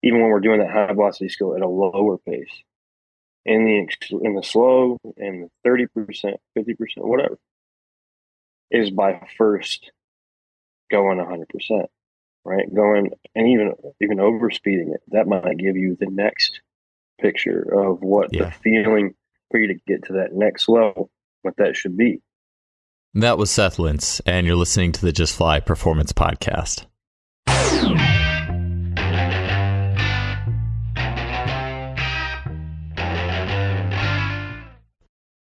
even when we're doing that high velocity skill at a lower pace, in the slow and the 30%, 50%, whatever, is by first going 100%, right? Going and even over speeding it. That might give you the next picture of what the feeling for you to get to that next level, what that should be. That was Seth Lintz, and you're listening to the Just Fly Performance Podcast.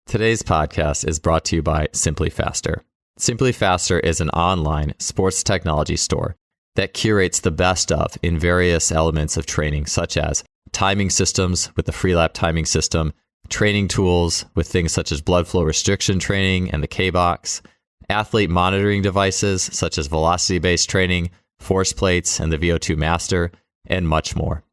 Today's podcast is brought to you by Simply Faster. Simply Faster is an online sports technology store that curates the best of in various elements of training, such as timing systems with the Freelap timing system, training tools with things such as blood flow restriction training and the K-Box, athlete monitoring devices such as velocity-based training, force plates, and the VO2 Master, and much more.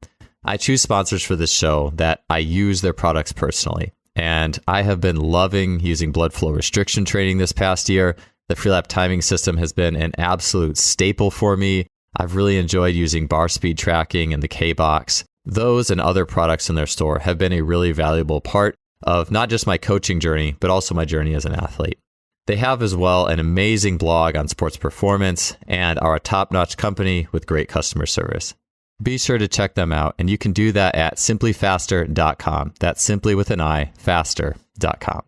I choose sponsors for this show that I use their products personally, and I have been loving using blood flow restriction training this past year. The Freelap timing system has been an absolute staple for me. I've really enjoyed using bar speed tracking and the K-Box. Those and other products in their store have been a really valuable part of not just my coaching journey, but also my journey as an athlete. They have as well an amazing blog on sports performance and are a top-notch company with great customer service. Be sure to check them out, and you can do that at simplyfaster.com. That's simply with an I, faster.com.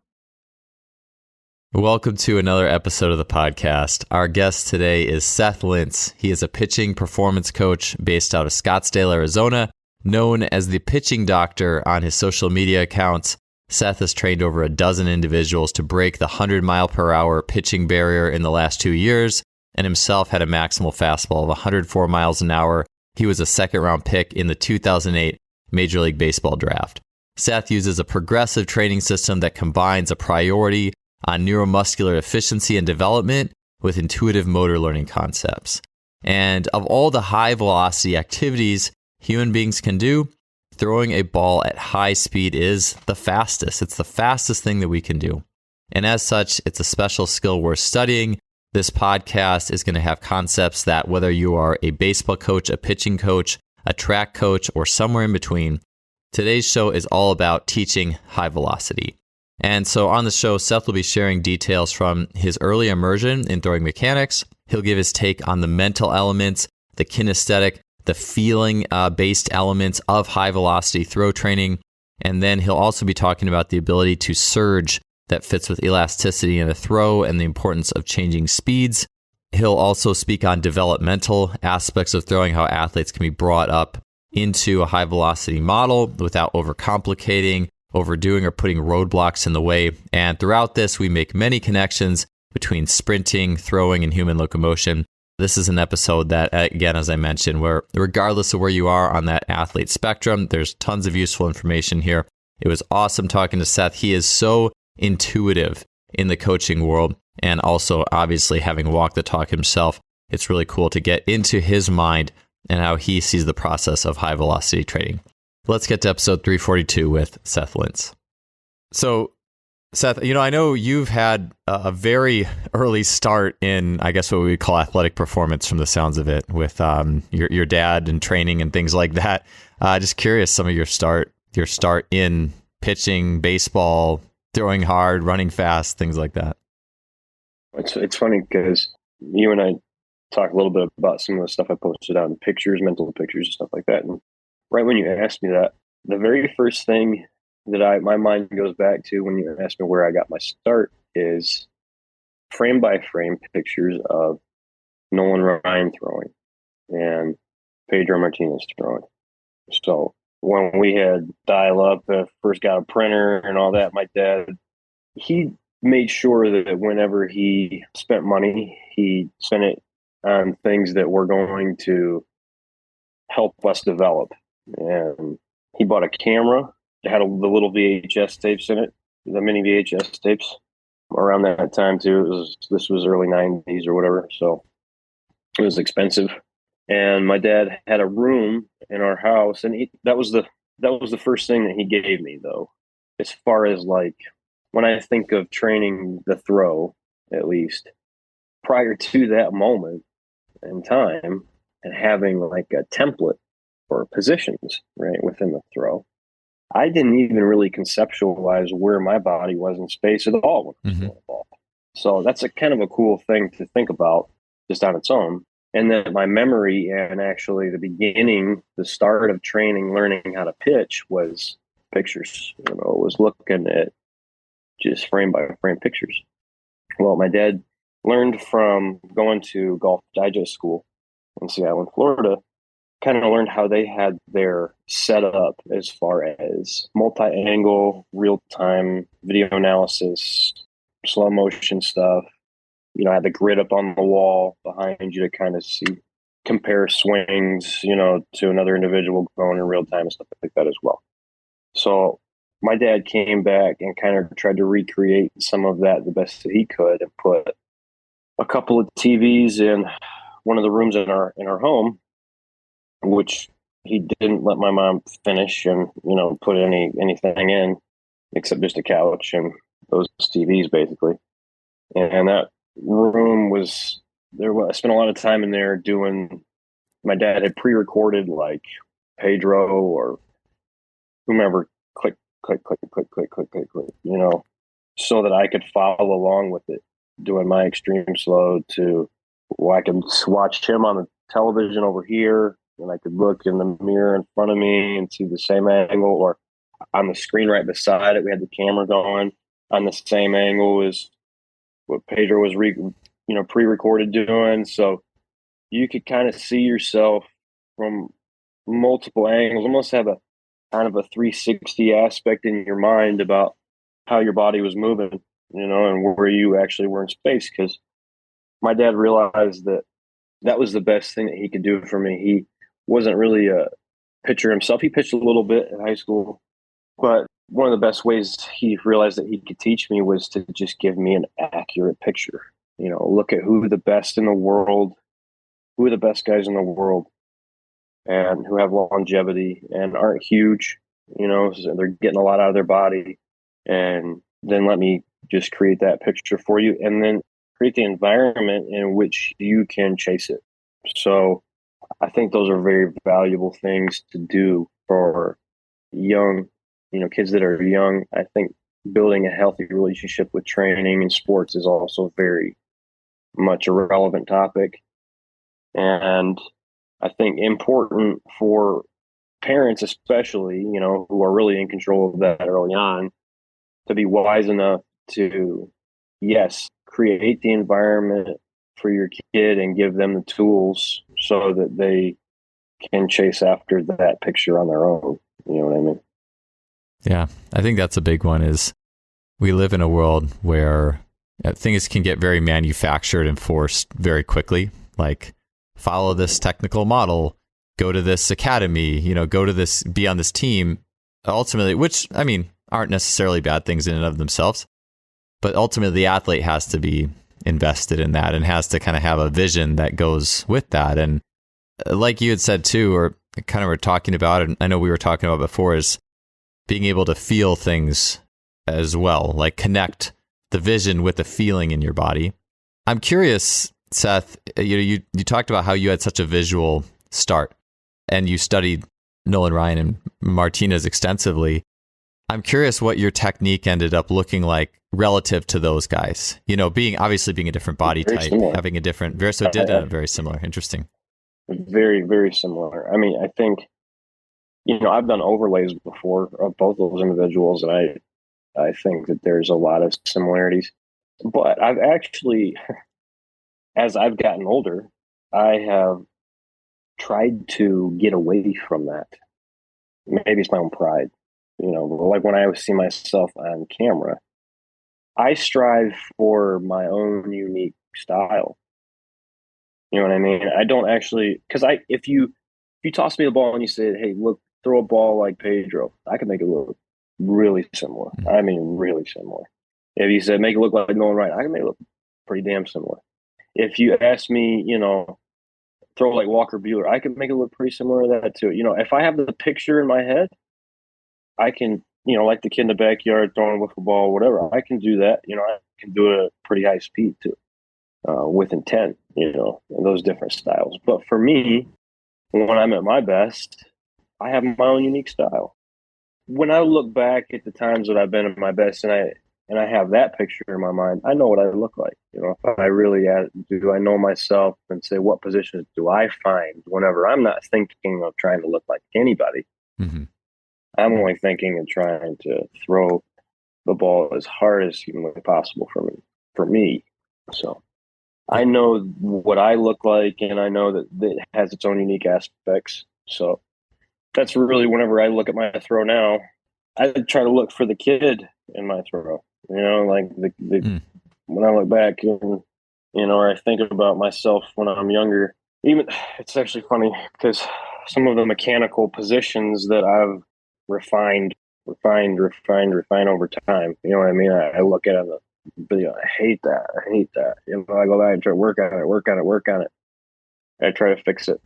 Welcome to another episode of the podcast. Our guest today is Seth Lintz. He is a pitching performance coach based out of Scottsdale, Arizona, known as the Pitching Doctor on his social media accounts. Seth has trained over a dozen individuals to break the 100-mile-per-hour pitching barrier in the last 2 years, and himself had a maximal fastball of 104 miles an hour. He was a second-round pick in the 2008 Major League Baseball draft. Seth uses a progressive training system that combines a priority on neuromuscular efficiency and development with intuitive motor learning concepts. And of all the high-velocity activities human beings can do, throwing a ball at high speed is the fastest. It's the fastest thing that we can do. And as such, it's a special skill worth studying. This podcast is going to have concepts that whether you are a baseball coach, a pitching coach, a track coach, or somewhere in between, today's show is all about teaching high velocity. And so on the show, Seth will be sharing details from his early immersion in throwing mechanics. He'll give his take on the mental elements, the kinesthetic, the feeling-based elements of high-velocity throw training. And then he'll also be talking about the ability to surge that fits with elasticity in a throw and the importance of changing speeds. He'll also speak on developmental aspects of throwing, how athletes can be brought up into a high-velocity model without overcomplicating, overdoing, or putting roadblocks in the way. And throughout this, we make many connections between sprinting, throwing, and human locomotion. This is an episode that, again, as I mentioned, where regardless of where you are on that athlete spectrum, there's tons of useful information here. It was awesome talking to Seth. He is so intuitive in the coaching world, and also obviously having walked the talk himself, it's really cool to get into his mind and how he sees the process of high velocity training. Let's get to episode 342 with Seth Lintz. So, Seth, I know you've had a very early start in, I guess, what we would call athletic performance from the sounds of it, with your dad and training and things like that. Just curious, some of your start in pitching, baseball, throwing hard, running fast, things like that. It's funny because you and I talk a little bit about some of the stuff I posted out in pictures, mental pictures and stuff like that. And right when you asked me that, the very first thing that my mind goes back to when you ask me where I got my start is frame by frame pictures of Nolan Ryan throwing and Pedro Martinez throwing. So when we had dial up, first got a printer and all that, my dad, he made sure that whenever he spent money, he spent it on things that were going to help us develop. And he bought a camera. It had the little VHS tapes in it, the mini VHS tapes. Around that time too, this was early 90s or whatever, so it was expensive. And my dad had a room in our house, and that was the first thing that he gave me, though. As far as like when I think of training the throw, at least prior to that moment in time, and having like a template or positions, right, within the throw. I didn't even really conceptualize where my body was in space at all when I was throwing the ball. So that's a kind of a cool thing to think about just on its own. And then my memory and actually the start of training, learning how to pitch was pictures. Was looking at just frame by frame pictures. Well, my dad learned from going to Golf Digest School in Seattle, Florida, kind of learned how they had their setup as far as multi-angle, real-time video analysis, slow motion stuff. Had the grid up on the wall behind you to kind of compare swings, to another individual going in real time and stuff like that as well. So my dad came back and kind of tried to recreate some of that the best that he could and put a couple of TVs in one of the rooms in our home, which he didn't let my mom finish and, put anything in except just a couch and those TVs basically. And that room was there. I spent a lot of time in there my dad had pre-recorded like Pedro or whomever, click, click, click, click, click, click, click, click, so that I could follow along with it, doing my extreme slow I could watch him on the television over here, and I could look in the mirror in front of me and see the same angle, or on the screen right beside it, we had the camera going on the same angle as what Pedro was pre-recorded doing. So you could kind of see yourself from multiple angles, almost have a kind of a 360 aspect in your mind about how your body was moving, and where you actually were in space. Because my dad realized that was the best thing that he could do for me. He wasn't really a pitcher himself. He pitched a little bit in high school, but one of the best ways he realized that he could teach me was to just give me an accurate picture. Look at who the best in the world, who are the best guys in the world, and who have longevity and aren't huge, so they're getting a lot out of their body. And then let me just create that picture for you, and then create the environment in which you can chase it. So I think those are very valuable things to do for young, kids that are young. I think building a healthy relationship with training and sports is also very much a relevant topic. And I think important for parents, especially, who are really in control of that early on, to be wise enough to, yes, create the environment for your kid and give them the tools so that they can chase after that picture on their own. You know what I mean? Yeah, I think that's a big one. Is we live in a world where things can get very manufactured and forced very quickly. Like, follow this technical model, go to this academy, go to this, be on this team. Ultimately, which, I mean, aren't necessarily bad things in and of themselves, but ultimately the athlete has to be invested in that and has to kind of have a vision that goes with that. And like you had said too, or kind of were talking about, and I know we were talking about before, is being able to feel things as well, like connect the vision with the feeling in your body. I'm curious, Seth, you talked about how you had such a visual start and you studied Nolan, Ryan, and Martinez extensively. I'm curious what your technique ended up looking like relative to those guys. Being a different body very type, similar. having a different, very similar. Interesting. Very, very similar. I mean, I think, I've done overlays before of both those individuals, and I think that there's a lot of similarities. But I've actually, as I've gotten older, I have tried to get away from that. Maybe it's my own pride. Like when I see myself on camera, I strive for my own unique style. You know what I mean? I don't actually, because if you toss me the ball and you say, hey, look, throw a ball like Pedro, I can make it look really similar. I mean, really similar. If you said, make it look like Nolan, right, I can make it look pretty damn similar. If you ask me, throw like Walker Buehler, I can make it look pretty similar to that too. If I have the picture in my head, I can, like the kid in the backyard throwing a wiffle ball, whatever, I can do that. I can do it at pretty high speed too, with intent, and those different styles. But for me, when I'm at my best, I have my own unique style. When I look back at the times that I've been at my best, and I have that picture in my mind, I know what I look like. If I really do, I know myself and say, what positions do I find whenever I'm not thinking of trying to look like anybody. Mm-hmm. I'm only thinking and trying to throw the ball as hard as humanly possible for me. So I know what I look like, and I know that it has its own unique aspects. So that's really, whenever I look at my throw now, I try to look for the kid in my throw. Like when I look back and or I think about myself when I'm younger. Even it's actually funny because some of the mechanical positions that I've refined over time. You know what I mean? I look at it, I hate that. I hate that. I go back and try to work on it. I try to fix it.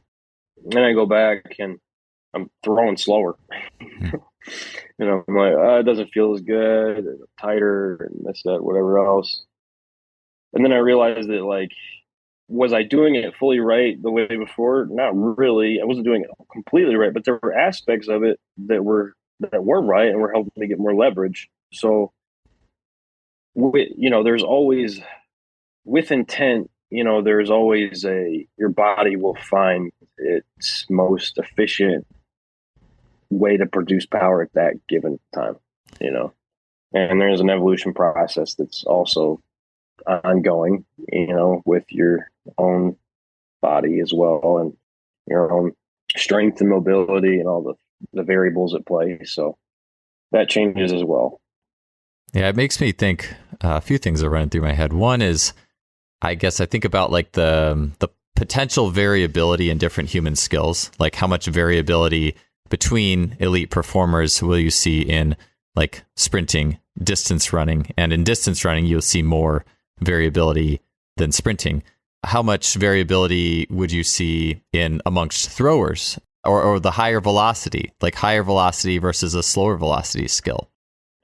Then I go back and I'm throwing slower. I'm like, it doesn't feel as good, tighter, and this, that, whatever else. And then I realized that, like, was I doing it fully right the way before? Not really. I wasn't doing it completely right, but there were aspects of it that were right and were helping me get more leverage. So, there's always, with intent, there's always your body will find its most efficient way to produce power at that given time, and there's an evolution process that's also ongoing, with your own body as well, and your own strength and mobility and all the variables at play. So that changes as well. Yeah, it makes me think a few things are running through my head. One is, I guess I think about like the potential variability in different human skills, like how much variability between elite performers will you see in like sprinting, distance running, and in distance running, you'll see more variability than sprinting. How much variability would you see in amongst throwers or the higher velocity, like higher velocity versus a slower velocity skill?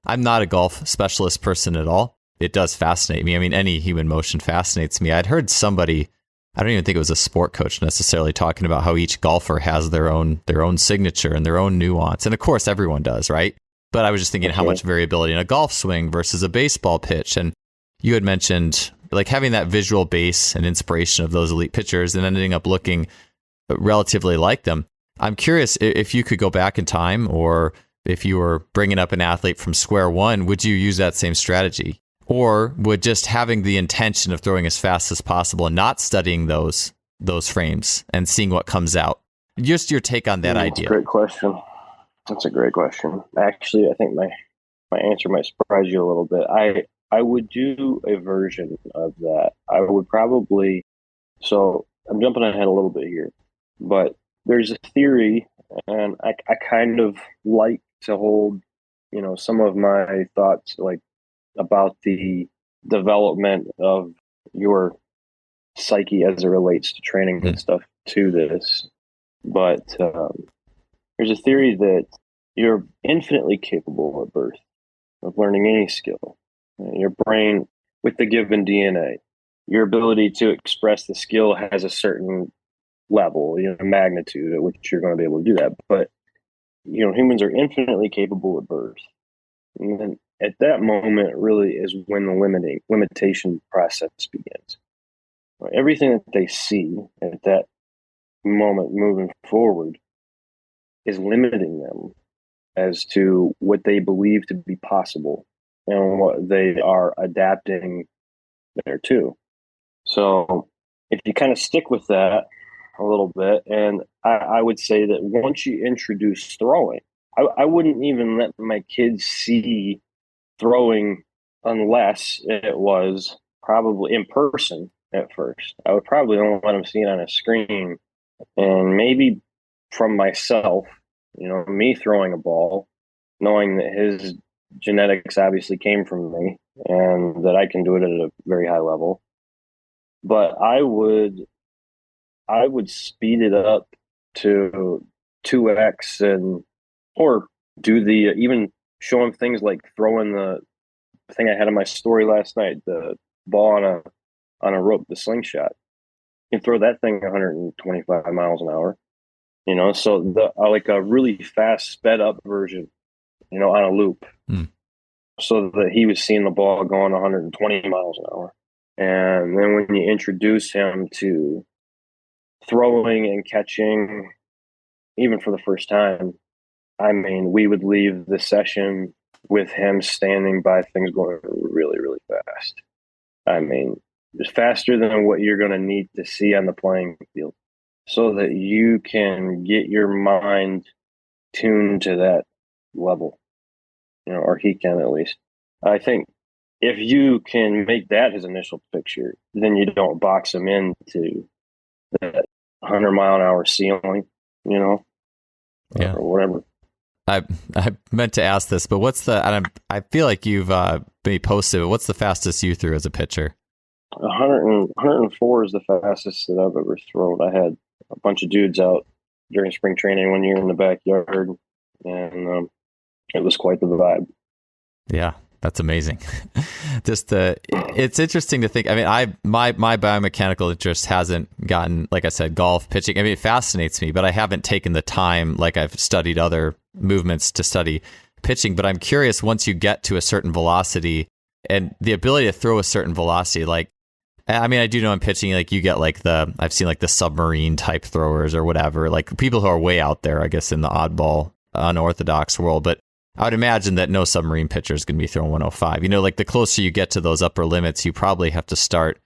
I'm not a golf specialist person at all. It does fascinate me. I mean, any human motion fascinates me. I'd heard somebody, I don't even think it was a sport coach necessarily, talking about how each golfer has their own signature and their own nuance. And of course, everyone does, right? But I was just thinking how much variability in a golf swing versus a baseball pitch. And you had mentioned like having that visual base and inspiration of those elite pitchers and ending up looking relatively like them. I'm curious if you could go back in time, or if you were bringing up an athlete from square one, would you use that same strategy? Or would just having the intention of throwing as fast as possible and not studying those frames and seeing what comes out? Just your take on that idea. That's a great question. Actually, I think my answer might surprise you a little bit. I would do a version of that. I would probably, so I'm jumping ahead a little bit here, but there's a theory, and I kind of like to hold, some of my thoughts like about the development of your psyche as it relates to training and stuff to this. But there's a theory that you're infinitely capable at birth of learning any skill. Your brain, with the given DNA, your ability to express the skill has a certain level, magnitude at which you're going to be able to do that. But, humans are infinitely capable at birth. And then at that moment really is when the limitation process begins. Everything that they see at that moment moving forward is limiting them as to what they believe to be possible and what they are adapting thereto. So if you kind of stick with that a little bit, and I would say that once you introduce throwing, I wouldn't even let my kids see throwing unless it was probably in person at first. I would probably only let them see it on a screen, and maybe from myself, me throwing a ball, knowing that his genetics obviously came from me and that I can do it at a very high level. But I would speed it up to 2x, or do even show him things like throwing the thing I had in my story last night, the ball on a rope, the slingshot. You can throw that thing 125 miles an hour. So the like a really fast sped up version, on a loop, so that he was seeing the ball going 120 miles an hour. And then when you introduce him to throwing and catching, even for the first time, I mean, we would leave the session with him standing by things going really, really fast. I mean, faster than what you're going to need to see on the playing field, so that you can get your mind tuned to that level, or he can at least. I think if you can make that his initial picture, then you don't box him into that 100-mile-an-hour ceiling, or whatever. I meant to ask this, but what's I feel like you've maybe posted it. What's the fastest you threw as a pitcher? 104 is the fastest that I've ever thrown. I had a bunch of dudes out during spring training one year in the backyard, and it was quite the vibe. Yeah, that's amazing. It's interesting to think. I mean, my biomechanical interest hasn't gotten, like I said, golf, pitching. I mean, it fascinates me, but I haven't taken the time, like I've studied other movements, to study pitching. But I'm curious, once you get to a certain velocity and the ability to throw a certain velocity, like, I mean, I do know in pitching, like you get like I've seen like the submarine type throwers or whatever, like people who are way out there, I guess, in the oddball, unorthodox world. But I would imagine that no submarine pitcher is going to be throwing 105. Like the closer you get to those upper limits, you probably have to start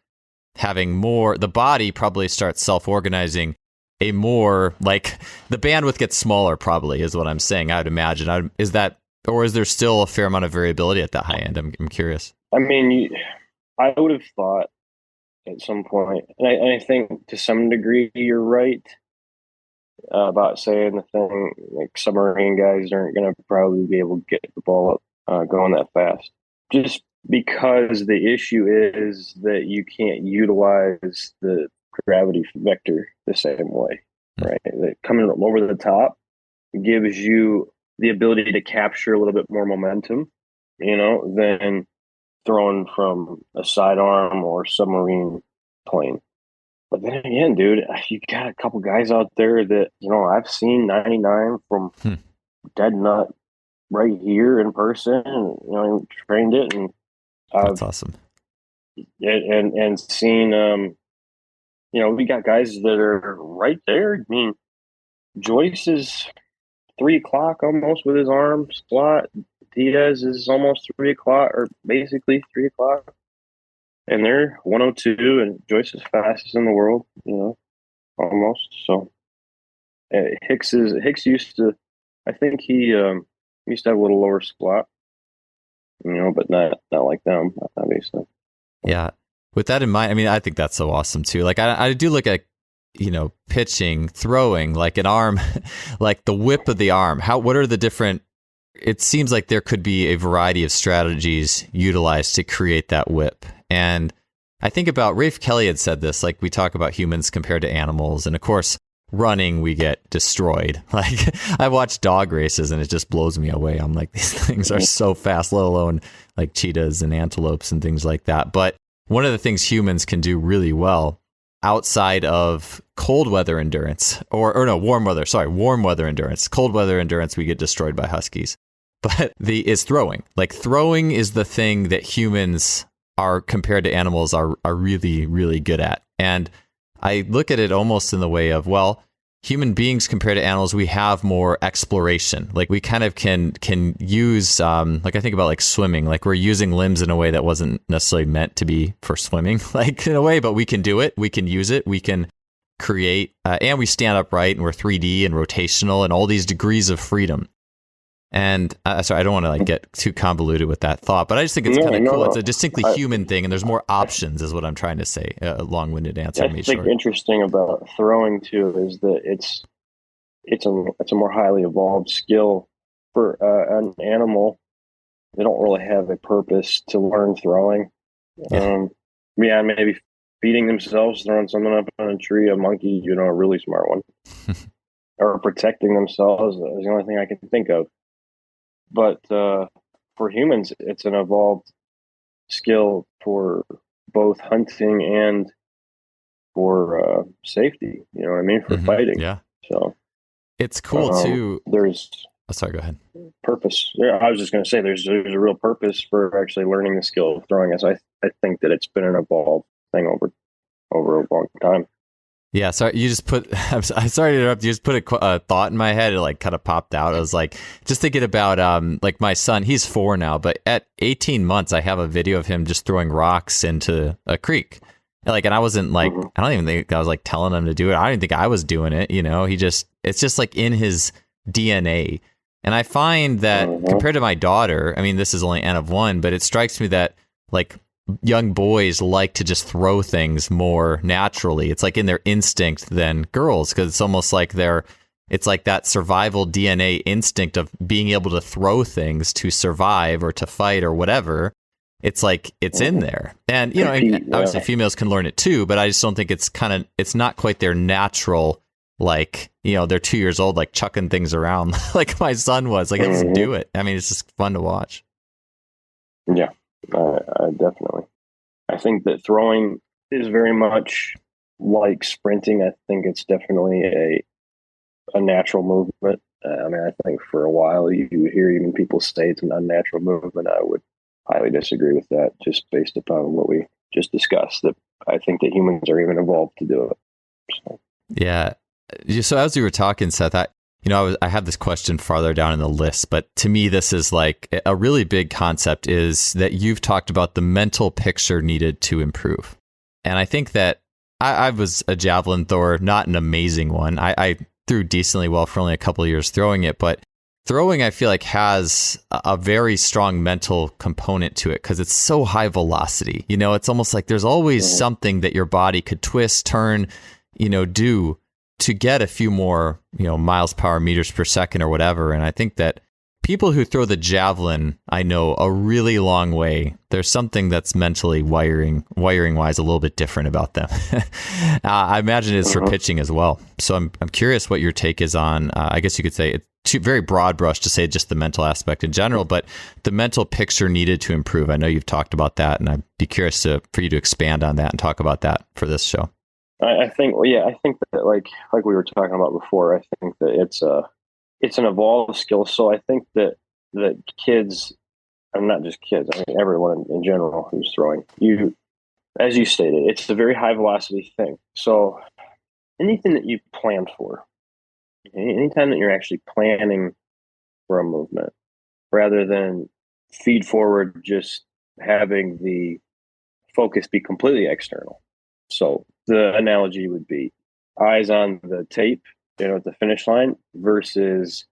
having more, the body probably starts self-organizing a more, like the bandwidth gets smaller probably is what I'm saying. I would imagine. Is that, or is there still a fair amount of variability at that high end? I'm curious. I mean, I would have thought at some point, and I think to some degree you're right about saying the thing, like submarine guys aren't going to probably be able to get the ball up going that fast, just because the issue is that you can't utilize the gravity vector the same way, right? That coming over the top gives you the ability to capture a little bit more momentum, than throwing from a sidearm or submarine plane. But then again, dude, you got a couple guys out there that, I've seen 99 from dead nut right here in person, and, trained it. And that's awesome. And seen, we got guys that are right there. I mean, Joyce is 3 o'clock almost with his arm slot. Diaz is almost 3 o'clock, or basically 3 o'clock. And they're 102, and Joyce is fastest in the world, almost. So Hicks used to, I think he used to have a little lower squat, but not like them, obviously. Yeah. With that in mind, I mean, I think that's so awesome too. Like I do look at, pitching, throwing, like an arm, like the whip of the arm. What are the different, it seems like there could be a variety of strategies utilized to create that whip. And I think about, Rafe Kelly had said this, like we talk about humans compared to animals. And of course, running, we get destroyed. Like I watch dog races and it just blows me away. I'm like, these things are so fast, let alone like cheetahs and antelopes and things like that. But one of the things humans can do really well outside of cold weather endurance warm weather endurance. Cold weather endurance, we get destroyed by huskies. But is throwing. Like throwing is the thing that humans are, compared to animals, are really, really good at. And I look at it almost in the way of, well, human beings compared to animals, we have more exploration. Like we kind of can use, like I think about like swimming, like we're using limbs in a way that wasn't necessarily meant to be for swimming, like in a way, but we can do it. We can use it. We can create, and we stand upright and we're 3D and rotational and all these degrees of freedom. And sorry, I don't want to like get too convoluted with that thought, but I just think it's kind of cool. It's a distinctly human thing, and there's more options, is what I'm trying to say. A long-winded answer. I think interesting about throwing too is that it's a more highly evolved skill for an animal. They don't really have a purpose to learn throwing. Yeah, maybe feeding themselves, throwing something up on a tree, a monkey, a really smart one, or protecting themselves is the only thing I can think of. But for humans, it's an evolved skill for both hunting and for safety. You know what I mean? For fighting. Yeah. So It's cool too. There's Oh, sorry, go ahead. purpose. Yeah, I was just going to say there's a real purpose for actually learning the skill of throwing. As I think that it's been an evolved thing over a long time. Yeah, sorry. You just put. I'm sorry to interrupt. You just put a thought in my head. It like kind of popped out. I was like, just thinking about like my son. He's 4 now, but at 18 months, I have a video of him just throwing rocks into a creek. And I wasn't like, I don't even think I was like telling him to do it. I didn't think I was doing it. It's just like in his DNA. And I find that compared to my daughter, I mean, this is only N of 1, but it strikes me that like young boys like to just throw things more naturally. It's like in their instinct than girls, because it's almost like it's like that survival DNA instinct of being able to throw things to survive or to fight or whatever. It's like it's in there. And, obviously females can learn it too, but I just don't think it's not quite their natural, like, they're 2 years old, like chucking things around like my son was. Like, let's do it. I mean, it's just fun to watch. Yeah. Definitely. I think that throwing is very much like sprinting. I think it's definitely a natural movement. I mean, I think for a while you hear even people say it's an unnatural movement. I would highly disagree with that, just based upon what we just discussed. That I think that humans are even evolved to do it. So. Yeah. So as you were talking, Seth, I have this question farther down in the list, but to me, this is like a really big concept is that you've talked about the mental picture needed to improve. And I think that I was a javelin thrower, not an amazing one. I threw decently well for only a couple of years throwing it, but throwing, I feel like, has a very strong mental component to it because it's so high velocity. It's almost like there's always something that your body could twist, turn, do to get a few more, miles per hour, meters per second or whatever. And I think that people who throw the javelin, I know a really long way, there's something that's mentally wiring wise a little bit different about them. I imagine it's for pitching as well. So I'm curious what your take is on, I guess you could say it's too very broad brush to say just the mental aspect in general, but the mental picture needed to improve. I know you've talked about that, and I'd be curious for you to expand on that and talk about that for this show. I think that like we were talking about before, I think that it's an evolved skill. So I think that kids, and not just kids, I mean everyone in general who's throwing, as you stated, it's a very high velocity thing. So anything that you plan for, anytime that you're actually planning for a movement, rather than feed forward, just having the focus be completely external. So the analogy would be eyes on the tape, at the finish line versus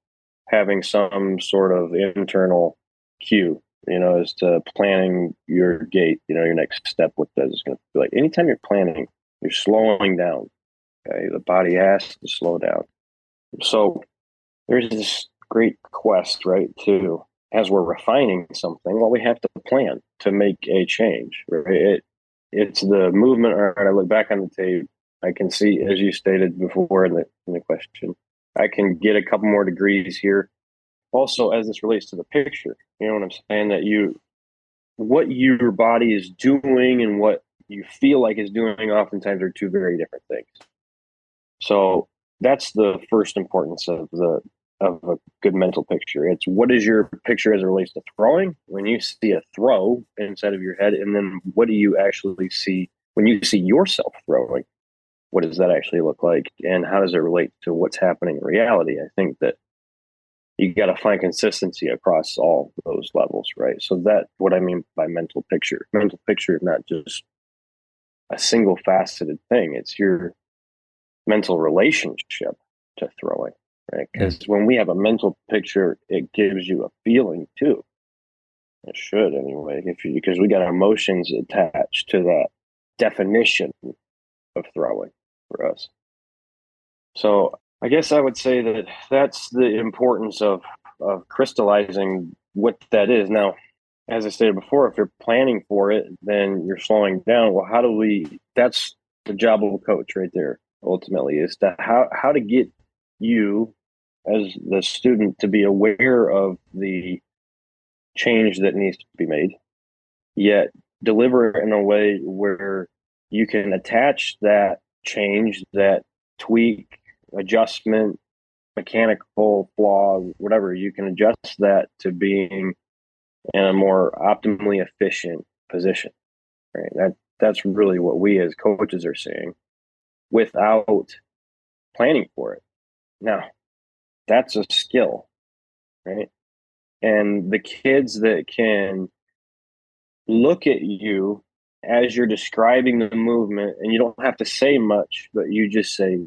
having some sort of internal cue, as to planning your gait, your next step, what that is going to be like. Anytime you're planning, you're slowing down. Okay. The body has to slow down. So there's this great quest, right, to, as we're refining something, well, we have to plan to make a change, right? It's the movement. All right, I look back on the tape. I can see, as you stated before in the question, I can get a couple more degrees here. Also, as this relates to the picture, you know what I'm saying? That what your body is doing and what you feel like is doing oftentimes are two very different things. So that's the first importance of a good mental picture. It's what is your picture as it relates to throwing when you see a throw inside of your head, and then what do you actually see when you see yourself throwing? What does that actually look like, and how does it relate to what's happening in reality? I think that you got to find consistency across all those levels, right? So that's what I mean by mental picture. Mental picture is not just a single faceted thing. It's your mental relationship to throwing. Right, because when we have a mental picture, it gives you a feeling too. It should anyway, because we got emotions attached to that definition of throwing for us. So I guess I would say that that's the importance of crystallizing what that is. Now, as I stated before, if you're planning for it, then you're slowing down. Well, that's the job of a coach right there, ultimately, is to how to get you as the student to be aware of the change that needs to be made, yet deliver it in a way where you can attach that change, that tweak, adjustment, mechanical flaw, whatever, you can adjust that to being in a more optimally efficient position, right? That's really what we as coaches are seeing without planning for it. Now, that's a skill, right? And the kids that can look at you as you're describing the movement, and you don't have to say much, but you just say,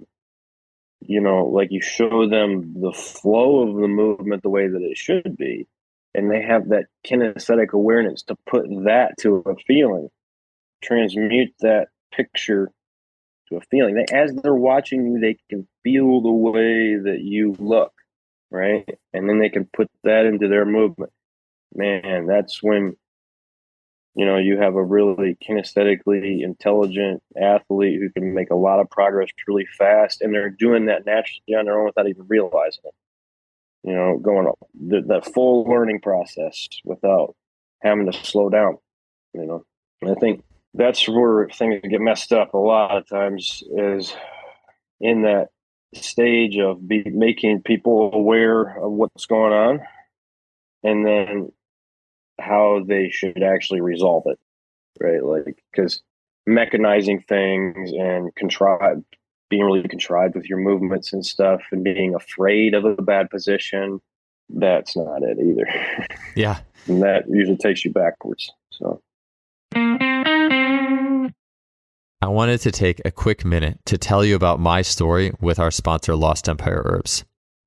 like you show them the flow of the movement the way that it should be. And they have that kinesthetic awareness to put that to a feeling, transmute that picture to a feeling. As they're watching you, they can feel the way that you look, right? And then they can put that into their movement. Man, that's when, you have a really kinesthetically intelligent athlete who can make a lot of progress really fast. And they're doing that naturally on their own without even realizing it. Going up that full learning process without having to slow down, And I think that's where things get messed up a lot of times, is in that stage of making people aware of what's going on, and then how they should actually resolve it, right? Like, because mechanizing things and being really contrived with your movements and stuff, and being afraid of a bad position, that's not it either. Yeah. And that usually takes you backwards. So I wanted to take a quick minute to tell you about my story with our sponsor, Lost Empire Herbs.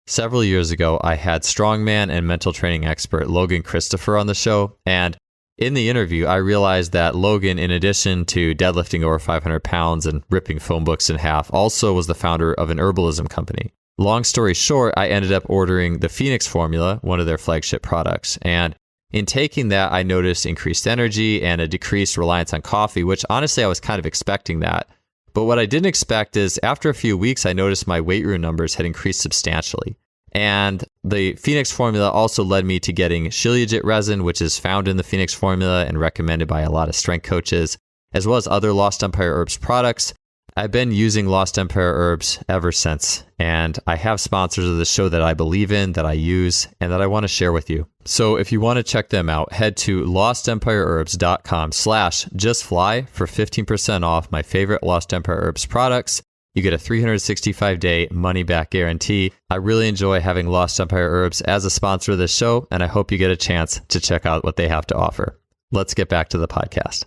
Several years ago, I had strongman and mental training expert Logan Christopher on the show, and in the interview, I realized that Logan, in addition to deadlifting over 500 pounds and ripping phone books in half, also was the founder of an herbalism company. Long story short, I ended up ordering the Phoenix formula, one of their flagship products, and in taking that, I noticed increased energy and a decreased reliance on coffee, which honestly, I was kind of expecting that. But what I didn't expect is after a few weeks, I noticed my weight room numbers had increased substantially. And the Phoenix formula also led me to getting Shilajit resin, which is found in the Phoenix formula and recommended by a lot of strength coaches, as well as other Lost Empire Herbs products. I've been using Lost Empire Herbs ever since, and I have sponsors of the show that I believe in, that I use, and that I want to share with you. So if you want to check them out, head to lostempireherbs.com/justfly for 15% off my favorite Lost Empire Herbs products. You get a 365-day money-back guarantee. I really enjoy having Lost Empire Herbs as a sponsor of this show, and I hope you get a chance to check out what they have to offer. Let's get back to the podcast.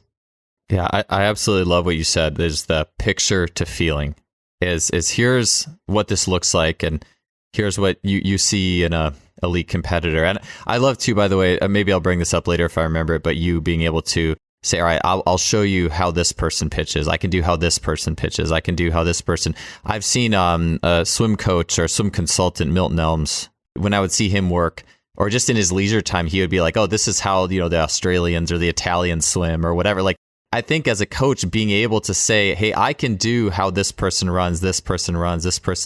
Yeah, I absolutely love what you said. There's the picture to feeling. Is here's what this looks like, and here's what you see in a elite competitor. And I love too, by the way, maybe I'll bring this up later if I remember it, but you being able to say, all right, I'll show you how this person pitches. I can do how this person pitches. I can do how this person. I've seen a swim coach or swim consultant, Milton Elms, when I would see him work, or just in his leisure time, he would be like, oh, this is how, the Australians or the Italians swim or whatever. Like, I think as a coach, being able to say, hey, I can do how this person runs, this person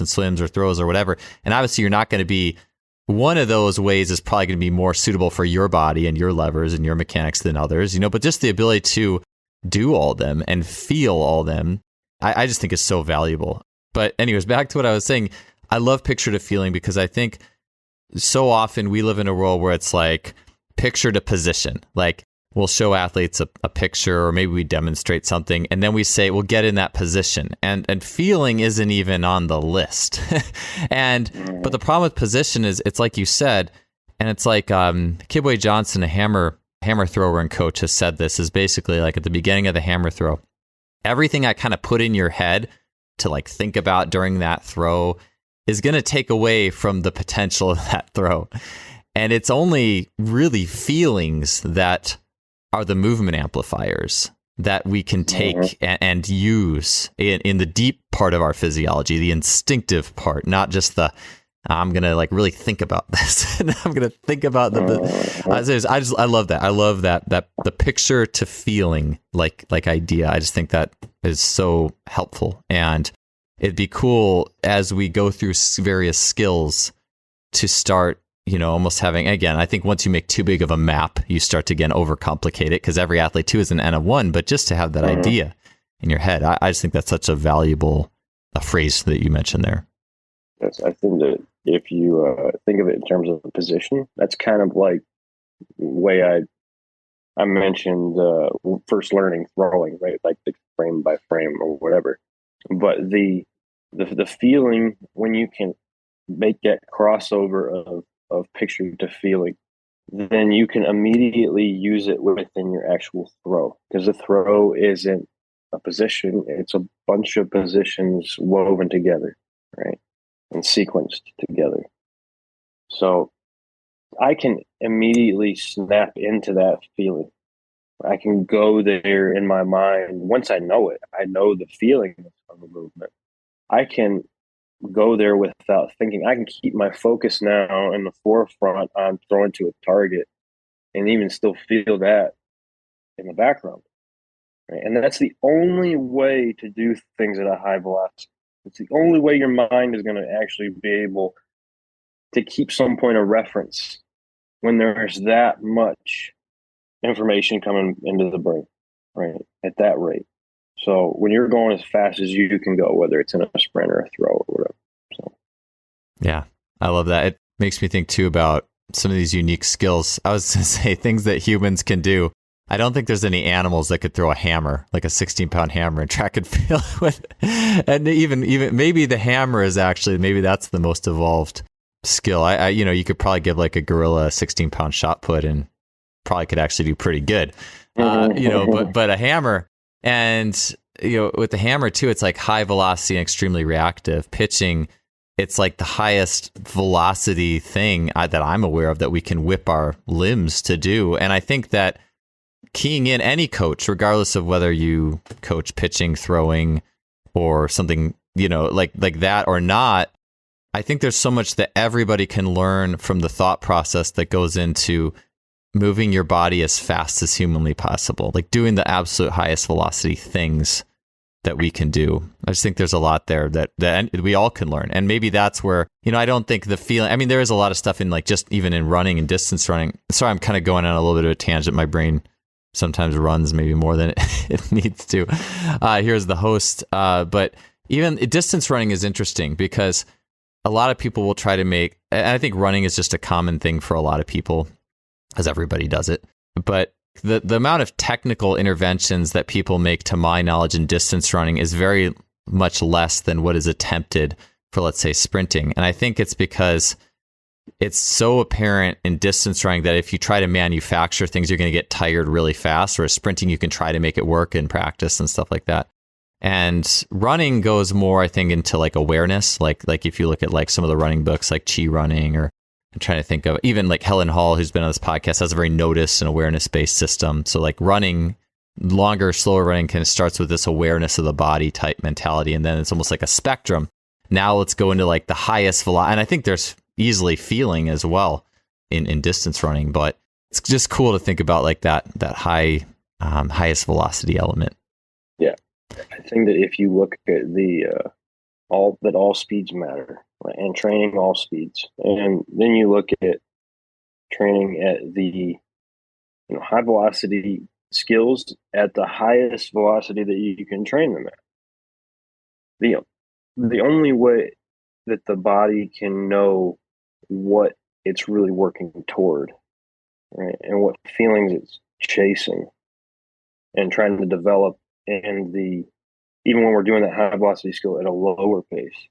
swims or throws or whatever. And obviously, you're not going to be, one of those ways is probably going to be more suitable for your body and your levers and your mechanics than others, but just the ability to do all of them and feel all of them, I just think is so valuable. But anyways, back to what I was saying, I love picture to feeling, because I think so often we live in a world where it's like picture to position. Like, we'll show athletes a picture, or maybe we demonstrate something, and then we say, well, get in that position. And feeling isn't even on the list. But the problem with position is, it's like you said, and it's like Kibwe Johnson, a hammer thrower and coach, has said this, is basically like at the beginning of the hammer throw, everything I kind of put in your head to like think about during that throw is going to take away from the potential of that throw. And it's only really feelings that are the movement amplifiers that we can take and use in the deep part of our physiology, the instinctive part, not just the, I'm going to like really think about this. And I'm going to think about I love that. I love that the picture to feeling like idea. I just think that is so helpful. And it'd be cool as we go through various skills to start, almost having, again, I think once you make too big of a map, you start to, again, overcomplicate it, because every athlete too is an N of one, but just to have that idea in your head, I just think that's such a valuable phrase that you mentioned there. Yes, I think that If you think of it in terms of the position, that's kind of like the way I mentioned first learning throwing, right? Like the frame by frame or whatever. But the feeling when you can make that crossover of picture to feeling, then you can immediately use it within your actual throw, because the throw isn't a position, it's a bunch of positions woven together, right? And sequenced together. So I can immediately snap into that feeling. I can go there in my mind. Once I know it, I know the feeling of a movement. I can go there without thinking. I can keep my focus now in the forefront on throwing to a target and even still feel that in the background. Right? And that's the only way to do things at a high velocity. It's the only way your mind is going to actually be able to keep some point of reference when there's that much information coming into the brain, right? At that rate. So when you're going as fast as you can go, whether it's in a sprint or a throw or whatever. So. Yeah, I love that. It makes me think too about some of these unique skills. I was going to say things that humans can do. I don't think there's any animals that could throw a hammer, like a 16-pound hammer, and track and field with. And even maybe the hammer is actually, maybe that's the most evolved skill. I you could probably give like a gorilla a 16-pound shot put and probably could actually do pretty good. But a hammer, and with the hammer too, it's like high velocity and extremely reactive. Pitching, it's like the highest velocity thing that I'm aware of that we can whip our limbs to do. And I think that keying in any coach, regardless of whether you coach pitching, throwing, or something, like that or not, I think there's so much that everybody can learn from the thought process that goes into moving your body as fast as humanly possible, like doing the absolute highest velocity things that we can do. I just think there's a lot there that we all can learn. And maybe that's where, I don't think the feeling, I mean, there is a lot of stuff in like just even in running and distance running. Sorry, I'm kind of going on a little bit of a tangent. My brain sometimes runs maybe more than it needs to. Here's the host. But even distance running is interesting because a lot of people will try to make, and I think running is just a common thing for a lot of people, as everybody does it. But the amount of technical interventions that people make, to my knowledge, in distance running is very much less than what is attempted for, let's say, sprinting. And I think it's because it's so apparent in distance running that if you try to manufacture things, you're going to get tired really fast. Whereas sprinting, you can try to make it work in practice and stuff like that. And running goes more, I think, into like awareness. Like if you look at like some of the running books, like Chi Running, or I'm trying to think of even like Helen Hall, who's been on this podcast, has a very notice and awareness based system. So like running, longer, slower running kind of starts with this awareness of the body type mentality. And then it's almost like a spectrum. Now let's go into like the highest velocity. And I think there's easily feeling as well in distance running, but it's just cool to think about like that high, highest velocity element. Yeah. I think that if you look at all speeds matter, right? And training all speeds, and then you look at training at the high velocity skills at the highest velocity that you can train them at. The only way that the body can know what it's really working toward, right, and what feelings it's chasing and trying to develop, and even when we're doing that high velocity skill at a lower pace,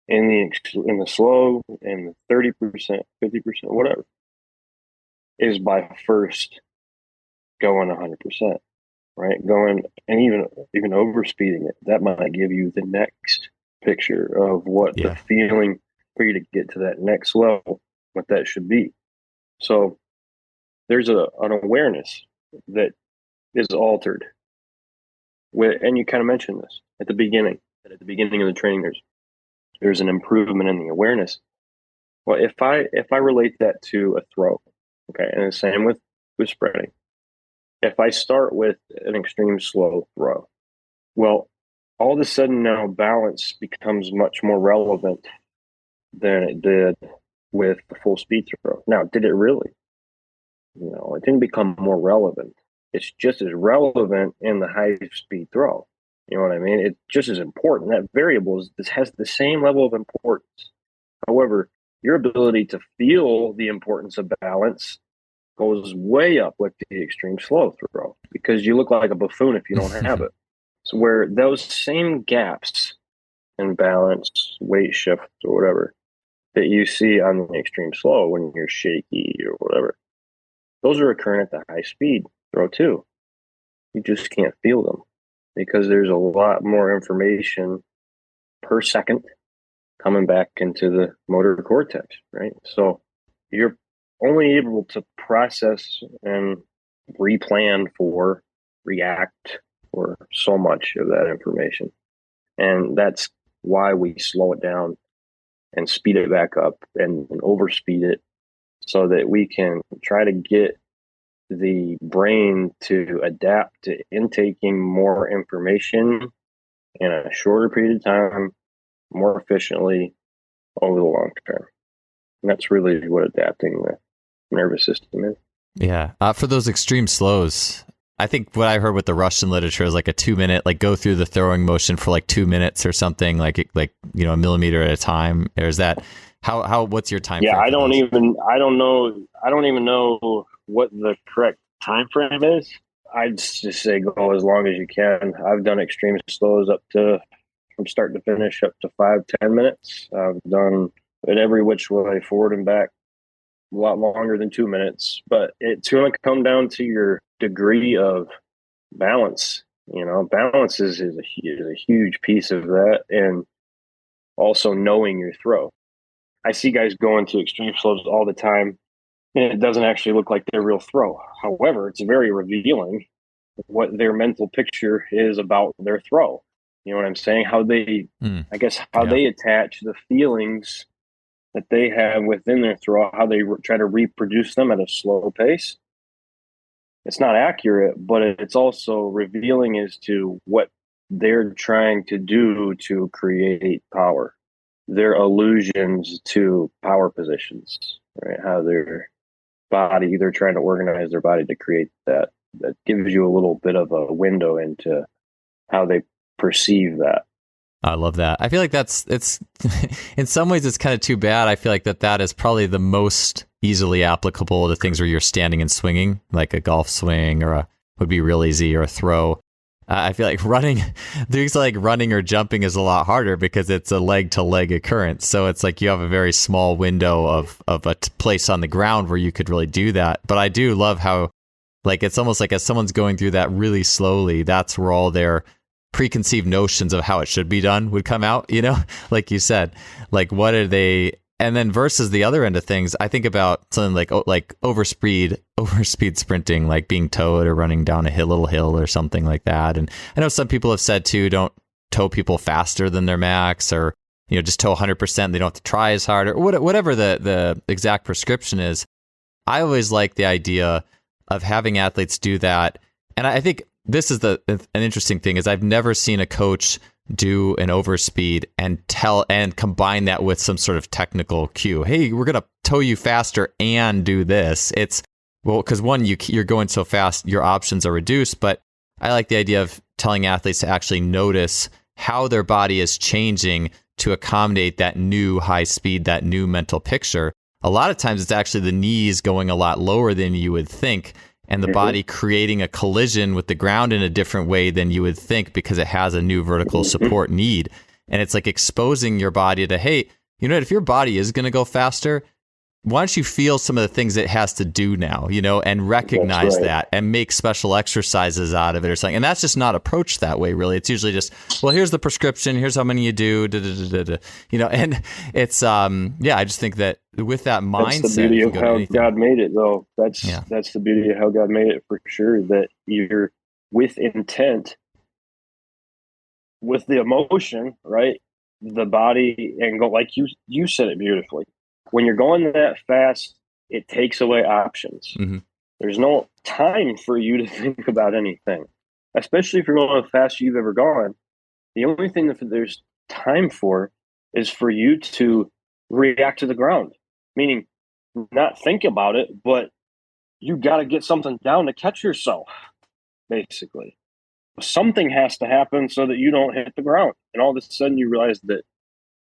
in the slow, in the 30%, 50%, whatever, is by first going 100%, right? Going and even over speeding it. That might give you the next picture of what the feeling for you to get to that next level, what that should be. So there's an awareness that is altered. And you kind of mentioned this at the beginning. That at the beginning of the training, there's an improvement in the awareness. Well, if I relate that to a throw, okay, and the same with spreading. If I start with an extreme slow throw, well, all of a sudden now balance becomes much more relevant than it did with the full speed throw. Now, did it really? It didn't become more relevant. It's just as relevant in the high speed throw. You know what I mean? It's just as important. That variable has the same level of importance However, your ability to feel the importance of balance goes way up with the extreme slow throw, because you look like a buffoon if you don't have it. So where those same gaps in balance, weight shift, or whatever that you see on the extreme slow when you're shaky or whatever, those are occurring at the high speed throw too. You just can't feel them because there's a lot more information per second coming back into the motor cortex, right? So you're only able to process and replan for, react for so much of that information. And that's why we slow it down and speed it back up and overspeed it, so that we can try to get the brain to adapt to intaking more information in a shorter period of time, more efficiently over the long term. And that's really what adapting the nervous system is. Yeah. For those extreme slows, I think what I heard with the Russian literature is like a 2-minute, like go through the throwing motion for like 2 minutes or something, like a millimeter at a time. Or is that what's your time? Yeah, I don't even know what the correct time frame is. I'd just say go as long as you can. I've done extreme slows up to, from start to finish, up to 5-10 minutes. I've done it every which way, forward and back, a lot longer than 2 minutes. But it's going to come down to your degree of balance. Balance is a huge piece of that, and also knowing your throw. I see guys going to extreme slows all the time, and it doesn't actually look like their real throw. However, it's very revealing what their mental picture is about their throw. You know what I'm saying? How they, they attach the feelings that they have within their throw, how they try to reproduce them at a slow pace. It's not accurate, but it's also revealing as to what they're trying to do to create power. Their allusions to power positions, right? How they're trying to organize their body to create that. That gives you a little bit of a window into how they perceive that. I love that. I feel like it's in some ways it's kind of too bad. I feel like that is probably the most easily applicable to things where you're standing and swinging, like a golf swing would be real easy, or a throw. I feel like things like running or jumping is a lot harder because it's a leg to leg occurrence. So it's like you have a very small window of a place on the ground where you could really do that. But I do love how, like, it's almost like as someone's going through that really slowly, that's where all their preconceived notions of how it should be done would come out, like you said, like what are they? And then versus the other end of things, I think about something like overspeed sprinting, like being towed or running down a little hill or something like that. And I know some people have said too, don't tow people faster than their max, or just tow 100%. They don't have to try as hard, or whatever the exact prescription is. I always like the idea of having athletes do that, and I think this is an interesting thing is I've never seen a coach do an overspeed and combine that with some sort of technical cue. Hey, we're going to tow you faster and do this. It's, well, because one, you're going so fast, your options are reduced. But I like the idea of telling athletes to actually notice how their body is changing to accommodate that new high speed, that new mental picture. A lot of times it's actually the knees going a lot lower than you would think, and the body creating a collision with the ground in a different way than you would think because it has a new vertical support need. And it's like exposing your body to, hey, if your body is going to go faster, why don't you feel some of the things it has to do now, and recognize that and make special exercises out of it or something. And that's just not approached that way, really. It's usually just, well, here's the prescription. Here's how many you do, and it's, I just think that with that mindset, that's the beauty of how God made it, though. That's the beauty of how God made it, for sure, that you're with intent, with the emotion, right? The body, and go, like you said it beautifully. When you're going that fast, it takes away options. Mm-hmm. There's no time for you to think about anything, especially if you're going the fastest you've ever gone. The only thing that there's time for is for you to react to the ground, meaning not think about it, but you got to get something down to catch yourself, basically. Something has to happen so that you don't hit the ground. And all of a sudden you realize that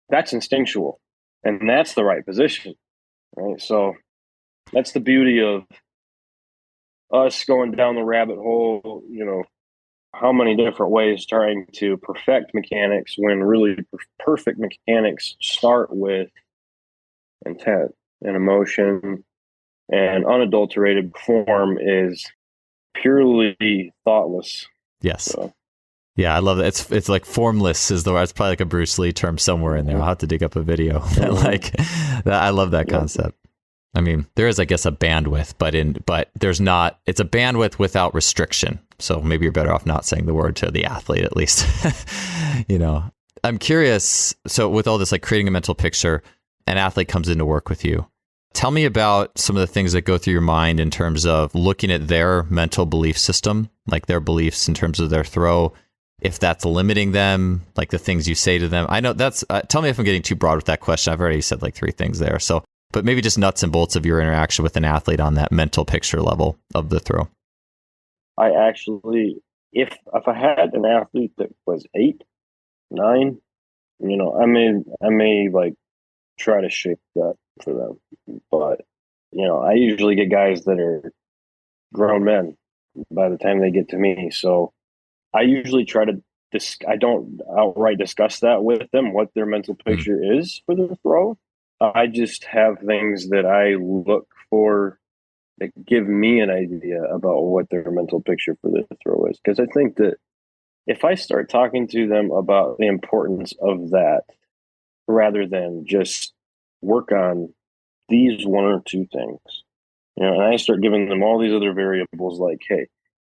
that's instinctual. And that's the right position, right? So that's the beauty of us going down the rabbit hole, how many different ways trying to perfect mechanics when really perfect mechanics start with intent and emotion, and unadulterated form is purely thoughtless. Yes. So, yeah, I love that. It's like formless is the word. It's probably like a Bruce Lee term somewhere in there. I'll have to dig up a video. Like that, I love that concept. I mean, there is, I guess, a bandwidth, but there's not. It's a bandwidth without restriction. So maybe you're better off not saying the word to the athlete, at least. I'm curious. So with all this, like creating a mental picture, an athlete comes in to work with you. Tell me about some of the things that go through your mind in terms of looking at their mental belief system, like their beliefs in terms of their throw, if that's limiting them, like the things you say to them. I know that's, tell me if I'm getting too broad with that question. I've already said like 3 things there. So, but maybe just nuts and bolts of your interaction with an athlete on that mental picture level of the throw. I actually, if I had an athlete that was 8, 9, I may like try to shape that for them. But, I usually get guys that are grown men by the time they get to me. So I usually try to, I don't outright discuss that with them, what their mental picture is for the throw. I just have things that I look for that give me an idea about what their mental picture for the throw is. Because I think that if I start talking to them about the importance of that, rather than just work on these 1 or 2 things, and I start giving them all these other variables like, hey,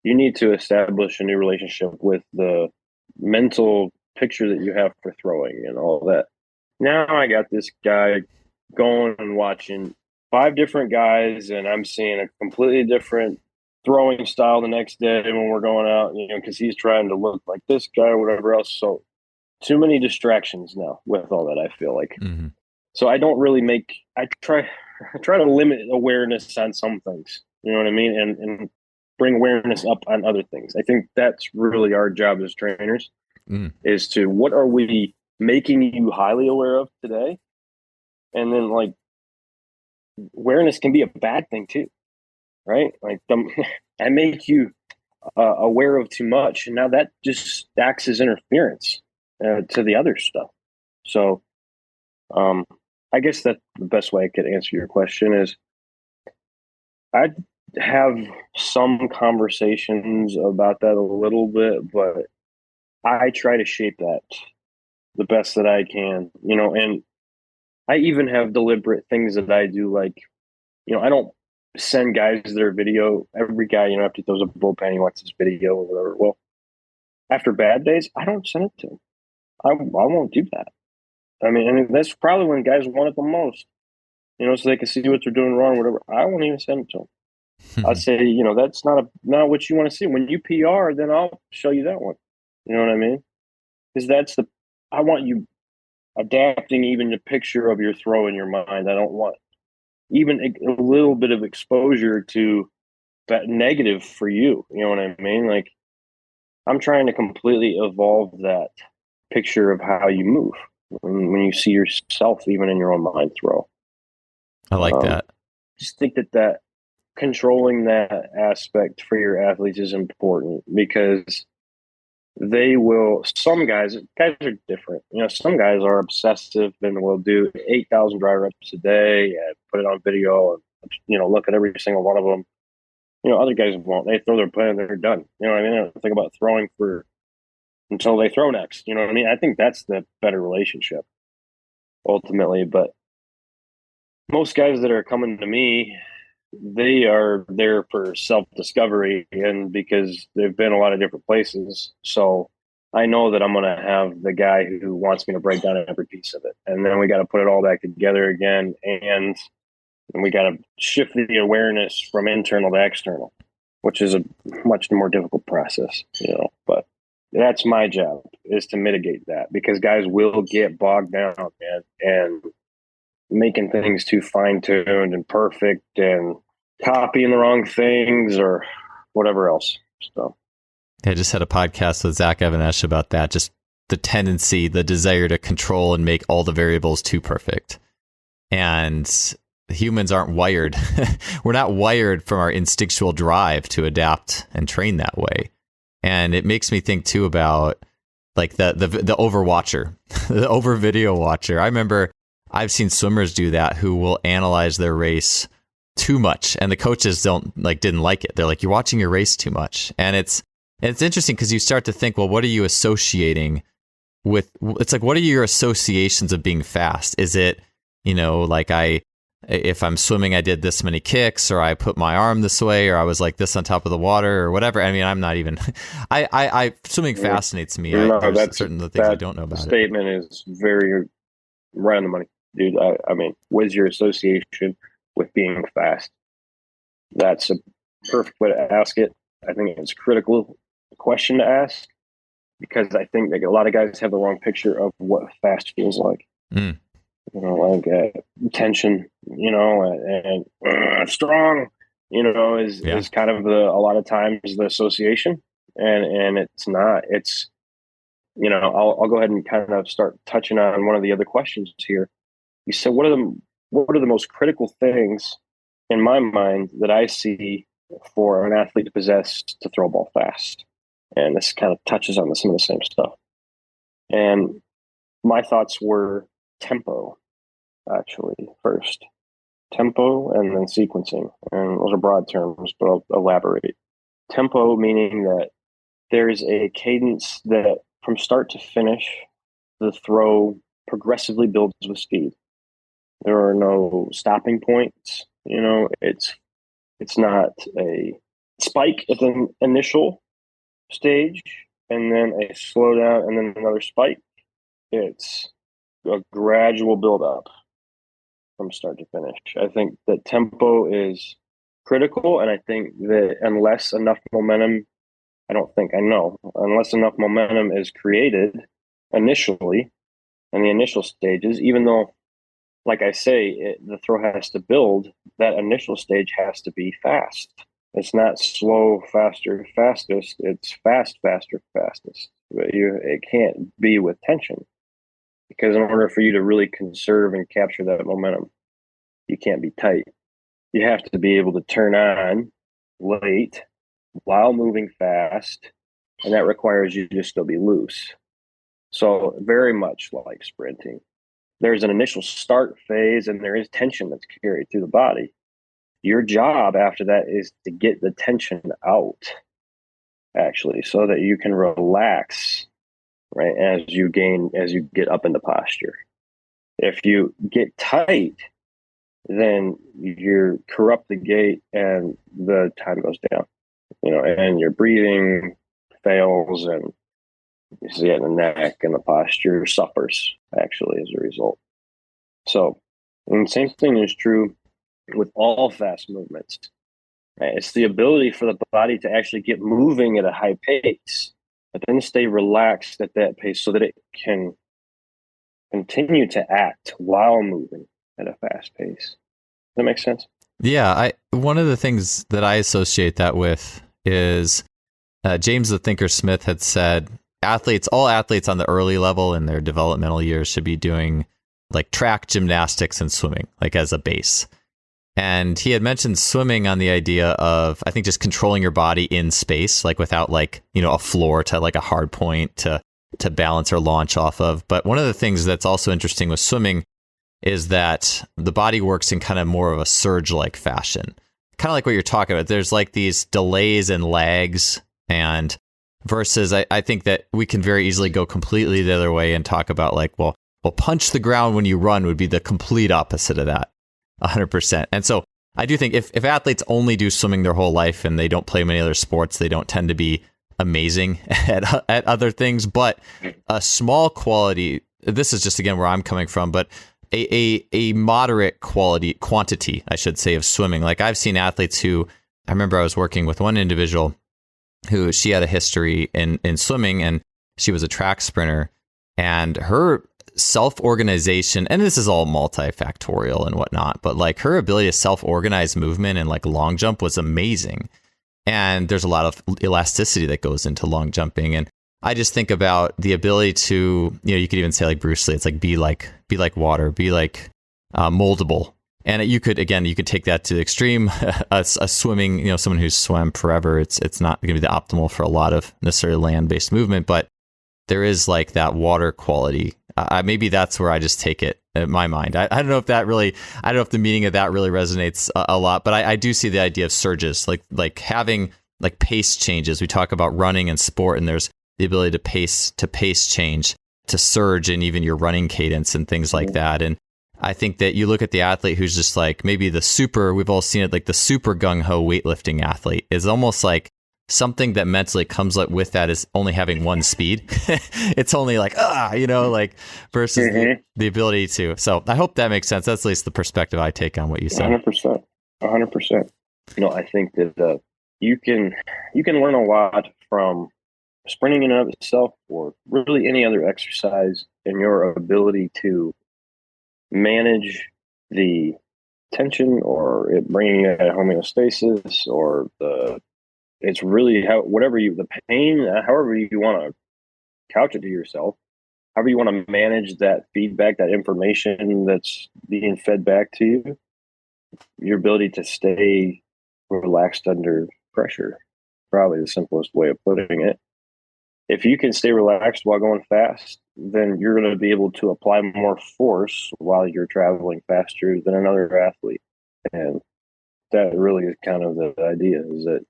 you need to establish a new relationship with the mental picture that you have for throwing and all that. Now I got this guy going and watching 5 different guys, and I'm seeing a completely different throwing style the next day when we're going out, because he's trying to look like this guy or whatever else. So too many distractions now with all that, I feel like. Mm-hmm. So I don't really I try to limit awareness on some things, you know what I mean? And bring awareness up on other things. I think that's really our job as trainers, is to, what are we making you highly aware of today? And then like awareness can be a bad thing too, right? Like I make you aware of too much, and now that just acts as interference to the other stuff. So I guess that the best way I could answer your question is I'd have some conversations about that a little bit, but I try to shape that the best that I can, and I even have deliberate things that I do. Like, I don't send guys their video. Every guy, after he throws a bullpen, he wants his video or whatever. Well, after bad days, I don't send it to him. I won't do that. I mean, and that's probably when guys want it the most, so they can see what they're doing wrong, whatever. I won't even send it to them. I say, that's not what you want to see. When you PR, then I'll show you that one. You know what I mean? Because I want you adapting even the picture of your throw in your mind. I don't want even a little bit of exposure to that negative for you. You know what I mean? Like, I'm trying to completely evolve that picture of how you move when you see yourself, even in your own mind throw. I like that. Just think that controlling that aspect for your athletes is important, because some guys are different. Some guys are obsessive and will do 8,000 dry reps a day and put it on video and, look at every single one of them. Other guys won't. They throw their play and they're done. You know what I mean? They don't think about throwing until they throw next. You know what I mean? I think that's the better relationship ultimately. But most guys that are coming to me, they are there for self-discovery, and because they've been a lot of different places. So I know that I'm going to have the guy who wants me to break down every piece of it. And then we got to put it all back together again. And we got to shift the awareness from internal to external, which is a much more difficult process, but that's my job, is to mitigate that, because guys will get bogged down, man, and making things too fine-tuned and perfect and copying the wrong things or whatever else. So I just had a podcast with Zach Evanesh about that, just the tendency, the desire to control and make all the variables too perfect. And humans aren't wired. We're not wired from our instinctual drive to adapt and train that way. And it makes me think too about like the overwatcher, the over video watcher. I remember I've seen swimmers do that who will analyze their race too much, and the coaches didn't like it. They're like, you're watching your race too much. And it's interesting because you start to think, well, what are you associating with? It's like, what are your associations of being fast? Is it, like if I'm swimming, I did this many kicks, or I put my arm this way, or I was like this on top of the water, or whatever. I mean, I'm not even. Swimming fascinates me. There's certain things I don't know about. Statement is very right on the money, dude. I mean, what is your association with being fast? That's a perfect way to ask it. I think it's a critical question to ask, because I think that a lot of guys have the wrong picture of what fast feels like. Tension, and strong, is kind of a lot of times the association, and it's not. It's, I'll go ahead and kind of start touching on one of the other questions here. You said, what are the most critical things in my mind that I see for an athlete to possess to throw a ball fast? And this kind of touches on some of the same stuff. And my thoughts were tempo, actually, first. Tempo and then sequencing. And those are broad terms, but I'll elaborate. Tempo meaning that there's a cadence that from start to finish, the throw progressively builds with speed. There are no stopping points. It's not a spike at the initial stage and then a slowdown and then another spike. It's a gradual build up from start to finish. I think that tempo is critical, and I think that unless enough momentum is created initially in the initial stages, even though, like I say, the throw has to build, that initial stage has to be fast. It's not slow, faster, fastest. It's fast, faster, fastest. It can't be with tension, because in order for you to really conserve and capture that momentum, you can't be tight. You have to be able to turn on late while moving fast, and that requires you to still be loose. So very much like sprinting, there's an initial start phase and there is tension that's carried through the body. Your job after that is to get the tension out, actually, so that you can relax, right, as you get up into posture. If you get tight, then you corrupt the gait and the time goes down, and your breathing fails, and you see it in the neck, and the posture suffers, actually, as a result. So, and the same thing is true with all fast movements. Right? It's the ability for the body to actually get moving at a high pace, but then stay relaxed at that pace so that it can continue to act while moving at a fast pace. Does that make sense? Yeah. One of the things that I associate that with is James the Thinker Smith had said all athletes on the early level in their developmental years should be doing like track, gymnastics, and swimming, like as a base. And he had mentioned swimming on the idea of, I think, just controlling your body in space, like without a floor to like a hard point to balance or launch off of. But one of the things that's also interesting with swimming is that the body works in kind of more of a surge-like fashion, kind of like what you're talking about. There's like these delays and lags, and versus I think that we can very easily go completely the other way and talk about like, well, punch the ground when you run would be the complete opposite of that. 100%. And so I do think if athletes only do swimming their whole life and they don't play many other sports, they don't tend to be amazing at other things. But a small quality, this is just again where I'm coming from, but a moderate quantity, I should say, of swimming. Like I've seen athletes who, I remember I was working with one individual who she had a history in swimming, and she was a track sprinter, and her self-organization, and this is all multifactorial and whatnot, but like her ability to self-organize movement and like long jump was amazing. And there's a lot of elasticity that goes into long jumping. And I just think about the ability to, you could even say like Bruce Lee, it's like be like water, be like moldable. And you could take that to the extreme. A swimming, someone who's swam forever, it's not going to be the optimal for a lot of necessarily land-based movement, but there is like that water quality. Maybe that's where I just take it in my mind. I don't know if that really, I don't know if the meaning of that really resonates a lot, but I do see the idea of surges, like having like pace changes. We talk about running and sport, and there's the ability to pace change, to surge, and even your running cadence and things like that. And I think that you look at the athlete who's just like maybe we've all seen it, like the super gung-ho weightlifting athlete is almost like something that mentally comes up with that is only having one speed. It's only like, versus the ability to. So I hope that makes sense. That's at least the perspective I take on what you said. 100%. 100%. I think that you can learn a lot from sprinting in and of itself, or really any other exercise, and your ability to manage the tension, or it bringing it at homeostasis, or it's really the pain, however you want to couch it to yourself, however you want to manage that feedback, that information that's being fed back to you, your ability to stay relaxed under pressure, probably the simplest way of putting it. If you can stay relaxed while going fast, then you're going to be able to apply more force while you're traveling faster than another athlete. And that really is kind of the idea, is that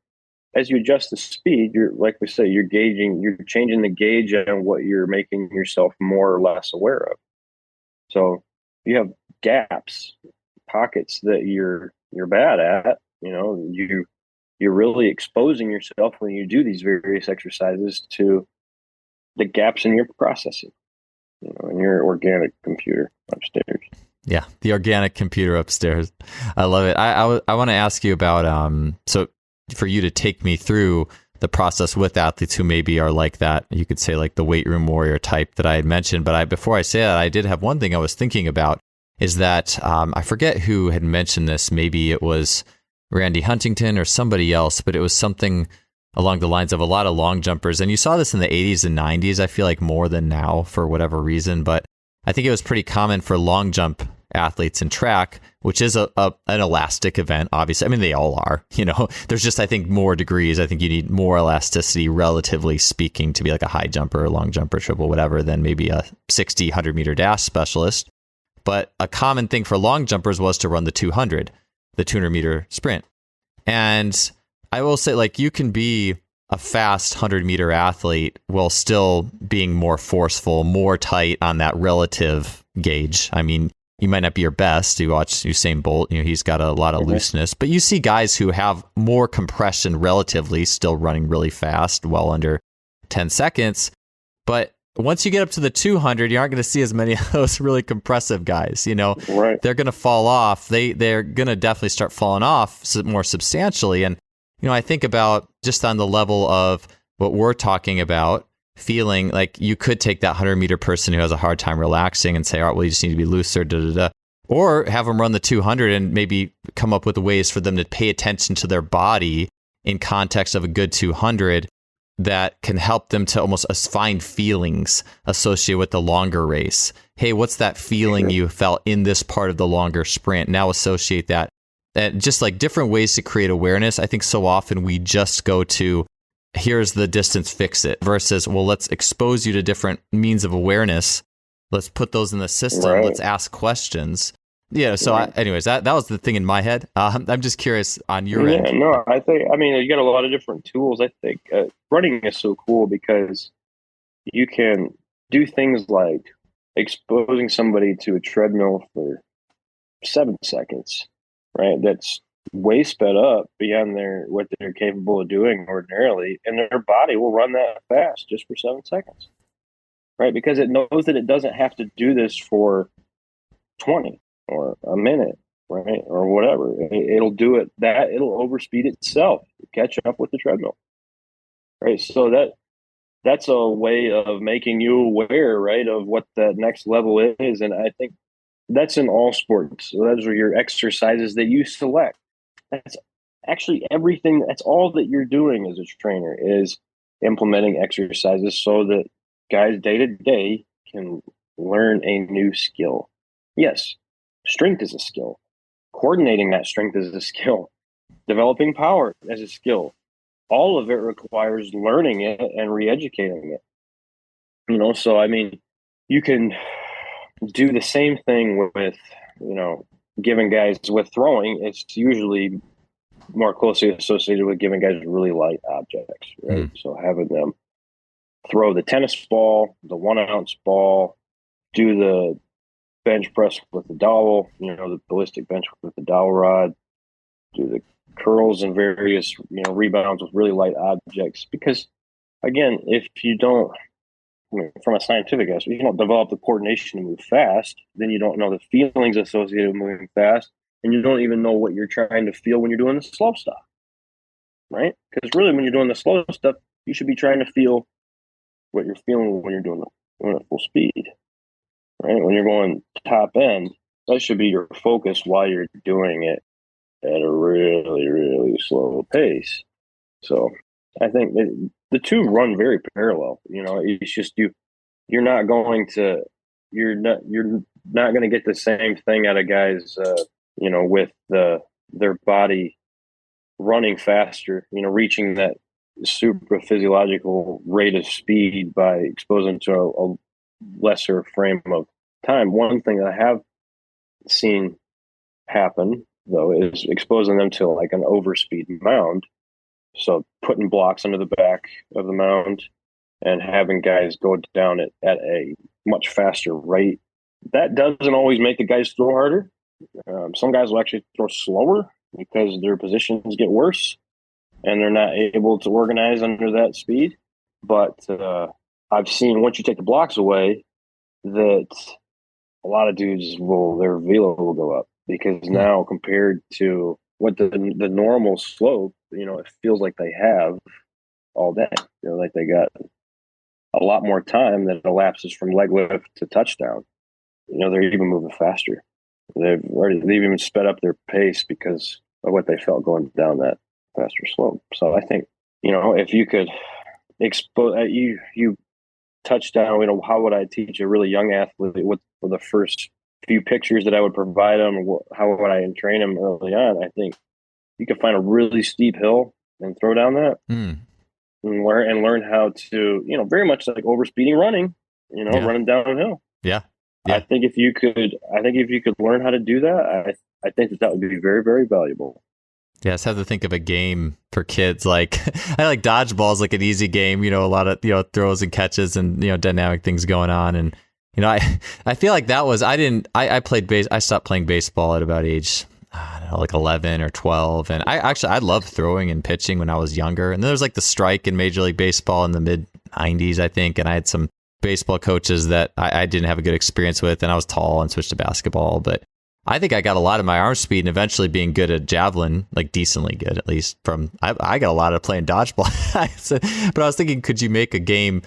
as you adjust the speed, you're, like we say, you're changing the gauge on what you're making yourself more or less aware of. So you have gaps, pockets that you're bad at, you're really exposing yourself when you do these various exercises to the gaps in your processing, in your organic computer upstairs. Yeah, the organic computer upstairs. I love it. I want to ask you about, so for you to take me through the process with athletes who maybe are like that, you could say like the weight room warrior type that I had mentioned. But before I say that, I did have one thing I was thinking about, is that I forget who had mentioned this. Maybe it was Randy Huntington or somebody else, but it was something along the lines of a lot of long jumpers. And you saw this in the 80s and 90s, I feel like more than now for whatever reason. But I think it was pretty common for long jump athletes in track, which is an elastic event, obviously. I mean, they all are, there's just, I think, more degrees. I think you need more elasticity, relatively speaking, to be like a high jumper, or long jumper, triple, whatever, than maybe a 60, 100 meter dash specialist. But a common thing for long jumpers was to run the 200 meter sprint. And I will say, like, you can be a fast 100 meter athlete while still being more forceful, more tight on that relative gauge. I mean, you might not be your best. You watch Usain Bolt, he's got a lot of looseness, but you see guys who have more compression relatively, still running really fast, well under 10 seconds. But once you get up to the 200, you aren't going to see as many of those really compressive guys. Right. They're going to fall off. They're going to definitely start falling off more substantially. And I think about just on the level of what we're talking about, feeling like you could take that 100 meter person who has a hard time relaxing and say, all right, well, you just need to be looser, or have them run the 200 and maybe come up with ways for them to pay attention to their body in context of a good 200 that can help them to almost find feelings associated with the longer race. Hey, what's that feeling you felt in this part of the longer sprint? Now associate that. And just like different ways to create awareness. I think so often we just go to, here's the distance, fix it, versus, well, let's expose you to different means of awareness. Let's put those in the system. Right. Let's ask questions. Yeah. So anyways, that was the thing in my head. I'm just curious on your end. Yeah, no, you got a lot of different tools. I think running is so cool because you can do things like exposing somebody to a treadmill for 7 seconds, right? That's way sped up beyond what they're capable of doing ordinarily, and their body will run that fast just for 7 seconds, right? Because it knows that it doesn't have to do this for 20 or a minute, right? Or whatever. It'll do it, it'll overspeed itself to catch up with the treadmill, right? So that's a way of making you aware, right, of what that next level is. And I think that's in all sports. So those are your exercises that you select. That's actually everything. That's all that you're doing as a trainer, is implementing exercises so that guys day to day can learn a new skill. Yes, Strength is a skill. Coordinating that strength is a skill. Developing power as a skill. All of it requires learning it and re-educating it. So I mean, you can do the same thing with, giving guys with throwing. It's usually more closely associated with giving guys really light objects, right? So having them throw the tennis ball, the 1 ounce ball, do the bench press with the dowel, the ballistic bench with the dowel rod, do the curls and various, rebounds with really light objects. Because again, if you don't, from a scientific aspect, you don't develop the coordination to move fast, then you don't know the feelings associated with moving fast, and you don't even know what you're trying to feel when you're doing the slow stuff, right? Because really, when you're doing the slow stuff, you should be trying to feel what you're feeling when you're doing it full speed, right? When you're going top end, that should be your focus while you're doing it at a really, really slow pace. So I think the two run very parallel. It's just you're not going to get the same thing out of guys, with their body running faster, reaching that super physiological rate of speed by exposing to a lesser frame of time. One thing that I have seen happen though is exposing them to like an overspeed mound. So putting blocks under the back of the mound and having guys go down it at a much faster rate. That doesn't always make the guys throw harder. Some guys will actually throw slower because their positions get worse and they're not able to organize under that speed. But I've seen once you take the blocks away that a lot of dudes their velo will go up because now compared to what the normal slope, it feels like they have all day. Like they got a lot more time that elapses from leg lift to touchdown. They're even moving faster. They've even sped up their pace because of what they felt going down that faster slope. So I think, if you could expose you touchdown, how would I teach a really young athlete what for the first few pictures that I would provide them? How would I train them early on? I think you could find a really steep hill and throw down that and learn how to, very much like overspeeding running, running downhill. Yeah. I think if you could learn how to do that, I think that would be very, very valuable. Yeah, I just have to think of a game for kids. Like I like dodgeball is like an easy game, a lot of, throws and catches and, dynamic things going on. And, I feel like that was, I stopped playing baseball at about age, I don't know, like 11 or 12. And I loved throwing and pitching when I was younger. And then there's like the strike in Major League Baseball in the mid 90s, I think. And I had some baseball coaches that I didn't have a good experience with. And I was tall and switched to basketball. But I think I got a lot of my arm speed and eventually being good at javelin, like decently good, at least I got a lot of playing dodgeball. But I was thinking, could you make a game,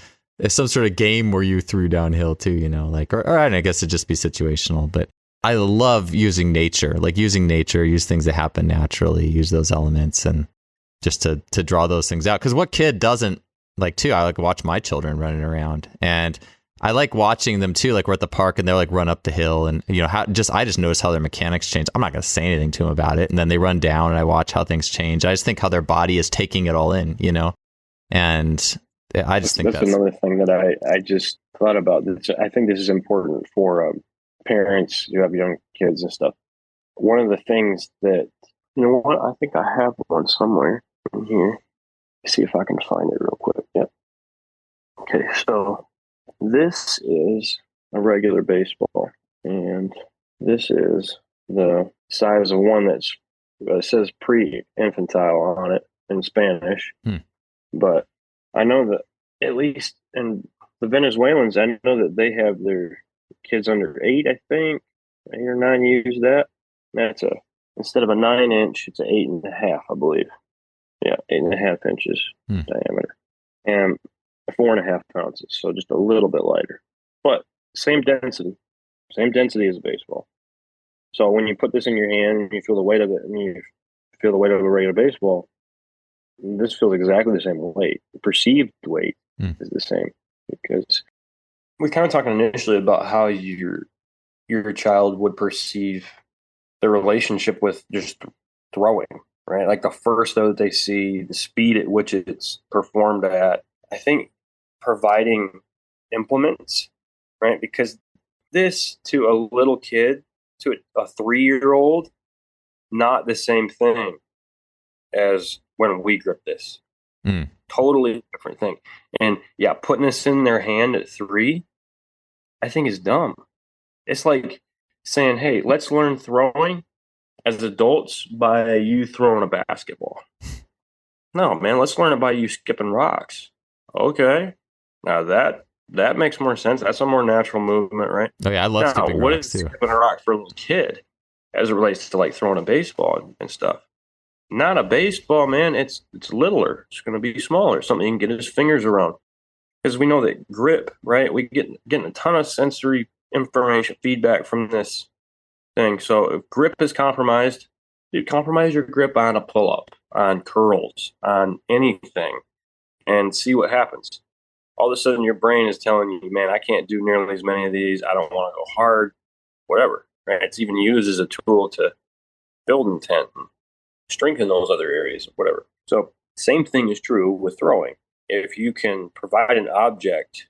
some sort of game where you threw downhill too, or I guess it'd just be situational, but I love using nature, use things that happen naturally, use those elements and just to draw those things out. Cause what kid doesn't like too? I like watch my children running around and I like watching them too. Like we're at the park and they're like run up the hill and I just notice how their mechanics change. I'm not going to say anything to them about it. And then they run down and I watch how things change. I just think how their body is taking it all in, and I just think that's another thing that I just thought about. I think this is important for parents who have young kids and stuff. One of the things that, I think I have one somewhere in here. Let's see if I can find it real quick. Yep. Okay. So this is a regular baseball, and this is the size of one it says pre-infantile on it in Spanish. But I know that at least in the Venezuelans, I know that they have their kids under 8, I think, 8 or 9 use that. That's instead of a 9-inch, it's an 8.5, I believe. Yeah, 8.5 inches diameter. And 4.5 ounces, so just a little bit lighter, but same density as a baseball. So when you put this in your hand and you feel the weight of it, and you feel the weight of a regular baseball, this feels exactly the same weight. The perceived weight is the same because we kind of talked initially about how you're your child would perceive the relationship with just throwing, right? Like the first throw that they see, the speed at which it's performed at. I think providing implements, right? Because this to a little kid, to a 3-year-old, not the same thing as when we grip this. Totally different thing. And yeah, putting this in their hand at 3, I think is dumb. It's like saying, hey, let's learn throwing as adults by you throwing a basketball. No, man, let's learn it by you skipping rocks. Okay. Now that makes more sense. That's a more natural movement, right? Oh yeah, I love skipping what rocks is too. skipping a rock for a little kid as it relates to like throwing a baseball and stuff? Not a baseball, man. It's littler. It's going to be smaller. Something he can get his fingers around. Because we know that grip, right? We getting a ton of sensory information, feedback from this thing. So if grip is compromised, you compromise your grip on a pull-up, on curls, on anything, and see what happens. All of a sudden, your brain is telling you, man, I can't do nearly as many of these. I don't want to go hard, whatever. Right? It's even used as a tool to build intent and strengthen those other areas, whatever. So same thing is true with throwing. If you can provide an object,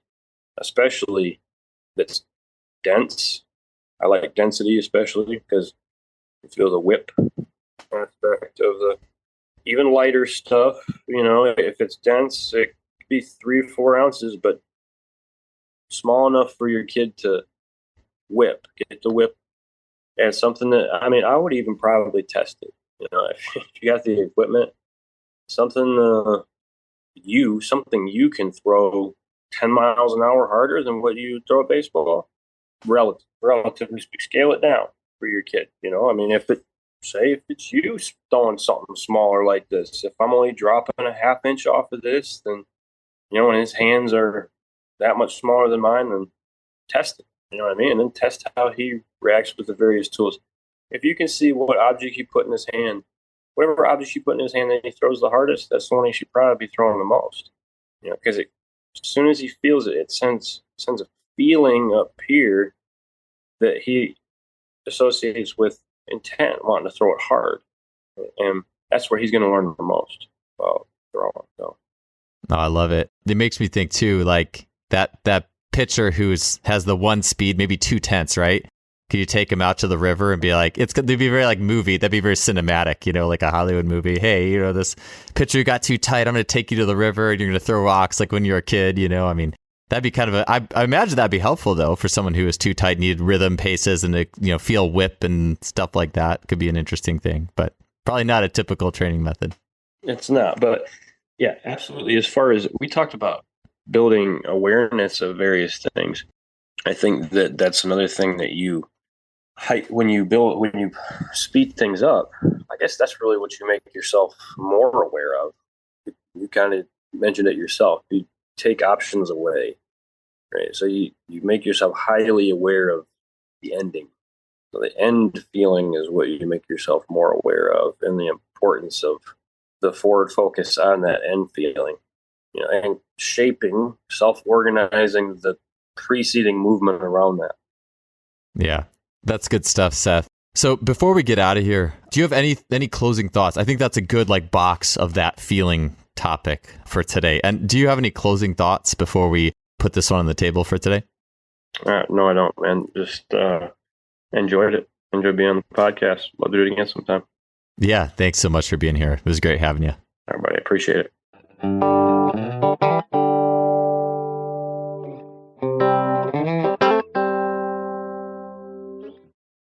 especially that's dense, I like density especially because you feel the whip aspect of the even lighter stuff. If it's dense, it could be 3 or 4 ounces, but small enough for your kid to get the whip. And something that, I would even probably test it. If you got the equipment, something you can throw 10 miles an hour harder than what you throw a baseball, relatively speaking, scale it down for your kid. If it's you throwing something smaller like this, if I'm only dropping a half inch off of this, then, when his hands are that much smaller than mine, then test it. You know what I mean? And then test how he reacts with the various tools. If you can see what object you put in his hand, whatever object you put in his hand that he throws the hardest, that's the one he should probably be throwing the most. Because as soon as he feels it, it sends a feeling up here that he associates with intent, wanting to throw it hard. And that's where he's going to learn the most about throwing. So. Oh, I love it. It makes me think too, like that pitcher has the one speed, maybe 2/10, right? Could you take him out to the river and be like, they'd be very like movie. That'd be very cinematic, like a Hollywood movie. Hey, this pitcher got too tight. I'm going to take you to the river and you're going to throw rocks like when you're a kid, that'd be kind of I imagine that'd be helpful though for someone who is too tight, needed rhythm, paces, and to, feel whip and stuff like that. Could be an interesting thing, but probably not a typical training method. It's not, but yeah, absolutely. As far as we talked about building awareness of various things, I think that's another thing that when you speed things up, I guess that's really what you make yourself more aware of. You kind of mentioned it yourself. You take options away, right? So you make yourself highly aware of the ending. So the end feeling is what you make yourself more aware of, and the importance of the forward focus on that end feeling, and shaping, self-organizing the preceding movement around that. Yeah, that's good stuff, Seth. So before we get out of here, do you have any closing thoughts? I think that's a good box of that feeling topic for today. And do you have any closing thoughts before we put this one on the table for today? No, I don't, man. Just enjoyed it. Enjoyed being on the podcast. Love to do it again sometime. Yeah, thanks so much for being here. It was great having you. Everybody, appreciate it.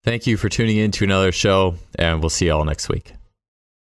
Thank you for tuning in to another show, and we'll see you all next week.